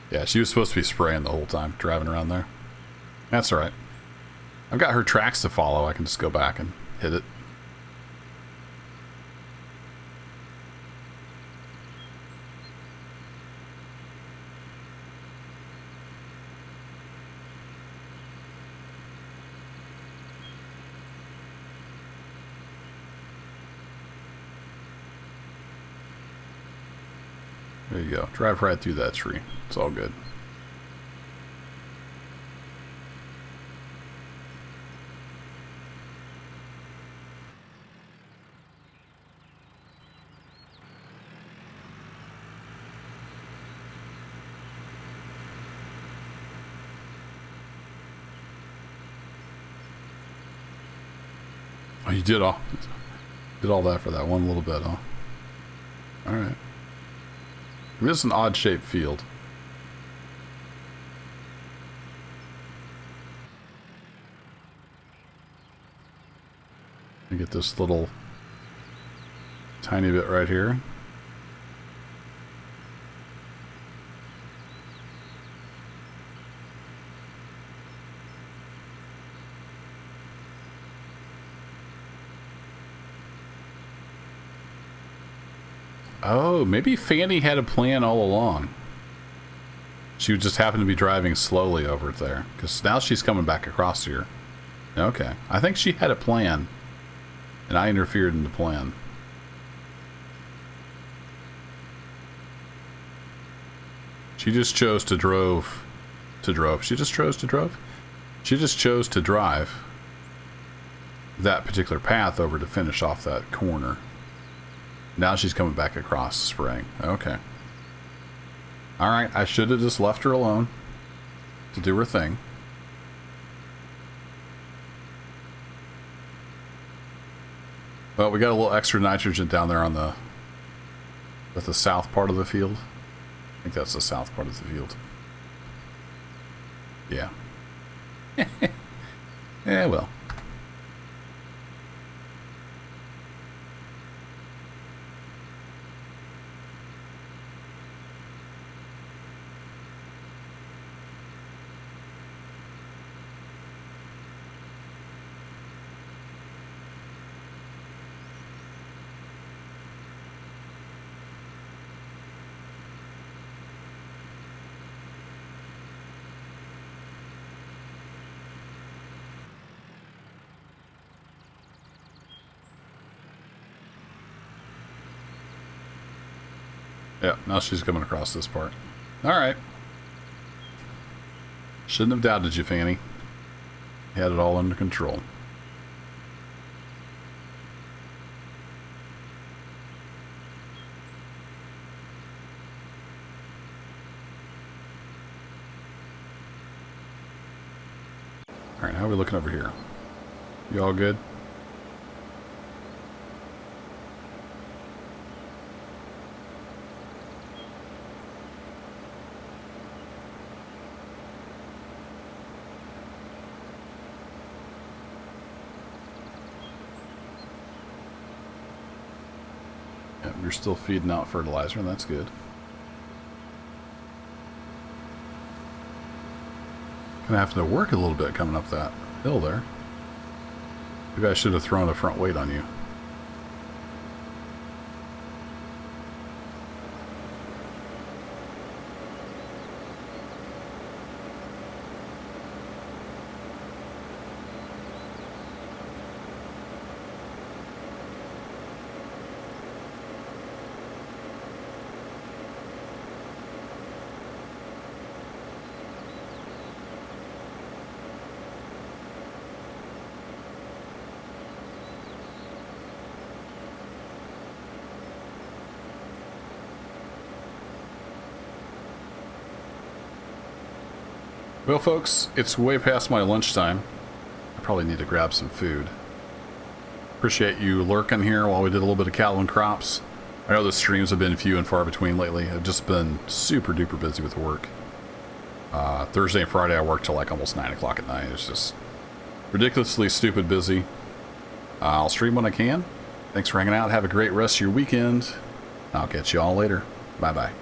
Yeah, she was supposed to be spraying the whole time, driving around there. That's alright. I've got her tracks to follow, I can just go back and hit it. There you go. Drive right through that tree. It's all good. Oh, you did all that for that one little bit, huh? All right. It is an odd-shaped field. You get this little tiny bit right here. Oh, maybe Fanny had a plan all along. She would just happen to be driving slowly over it there. Because now she's coming back across here. Okay. I think she had a plan. And I interfered in the plan. She just chose to drove. She just chose to drove? She just chose to drive that particular path over to finish off that corner. Now she's coming back across, spraying. Okay. Alright, I should have just left her alone to do her thing. Well, we got a little extra nitrogen down there on the south part of the field. I think that's the south part of the field. Yeah. Yeah, well. Yeah, now she's coming across this part. Alright. Shouldn't have doubted you, Fanny. You had it all under control. Alright, how are we looking over here? You all good? You're still feeding out fertilizer, and that's good. Gonna have to work a little bit coming up that hill there. Maybe I should have thrown a front weight on you. Well, folks, it's way past my lunchtime. I probably need to grab some food. Appreciate you lurking here while we did a little bit of cattle and crops. I know the streams have been few and far between lately. I've just been super duper busy with work. Thursday and Friday I worked till like almost 9 o'clock at night. It's just ridiculously stupid busy. I'll stream when I can. Thanks for hanging out. Have a great rest of your weekend. I'll catch you all later. Bye-bye.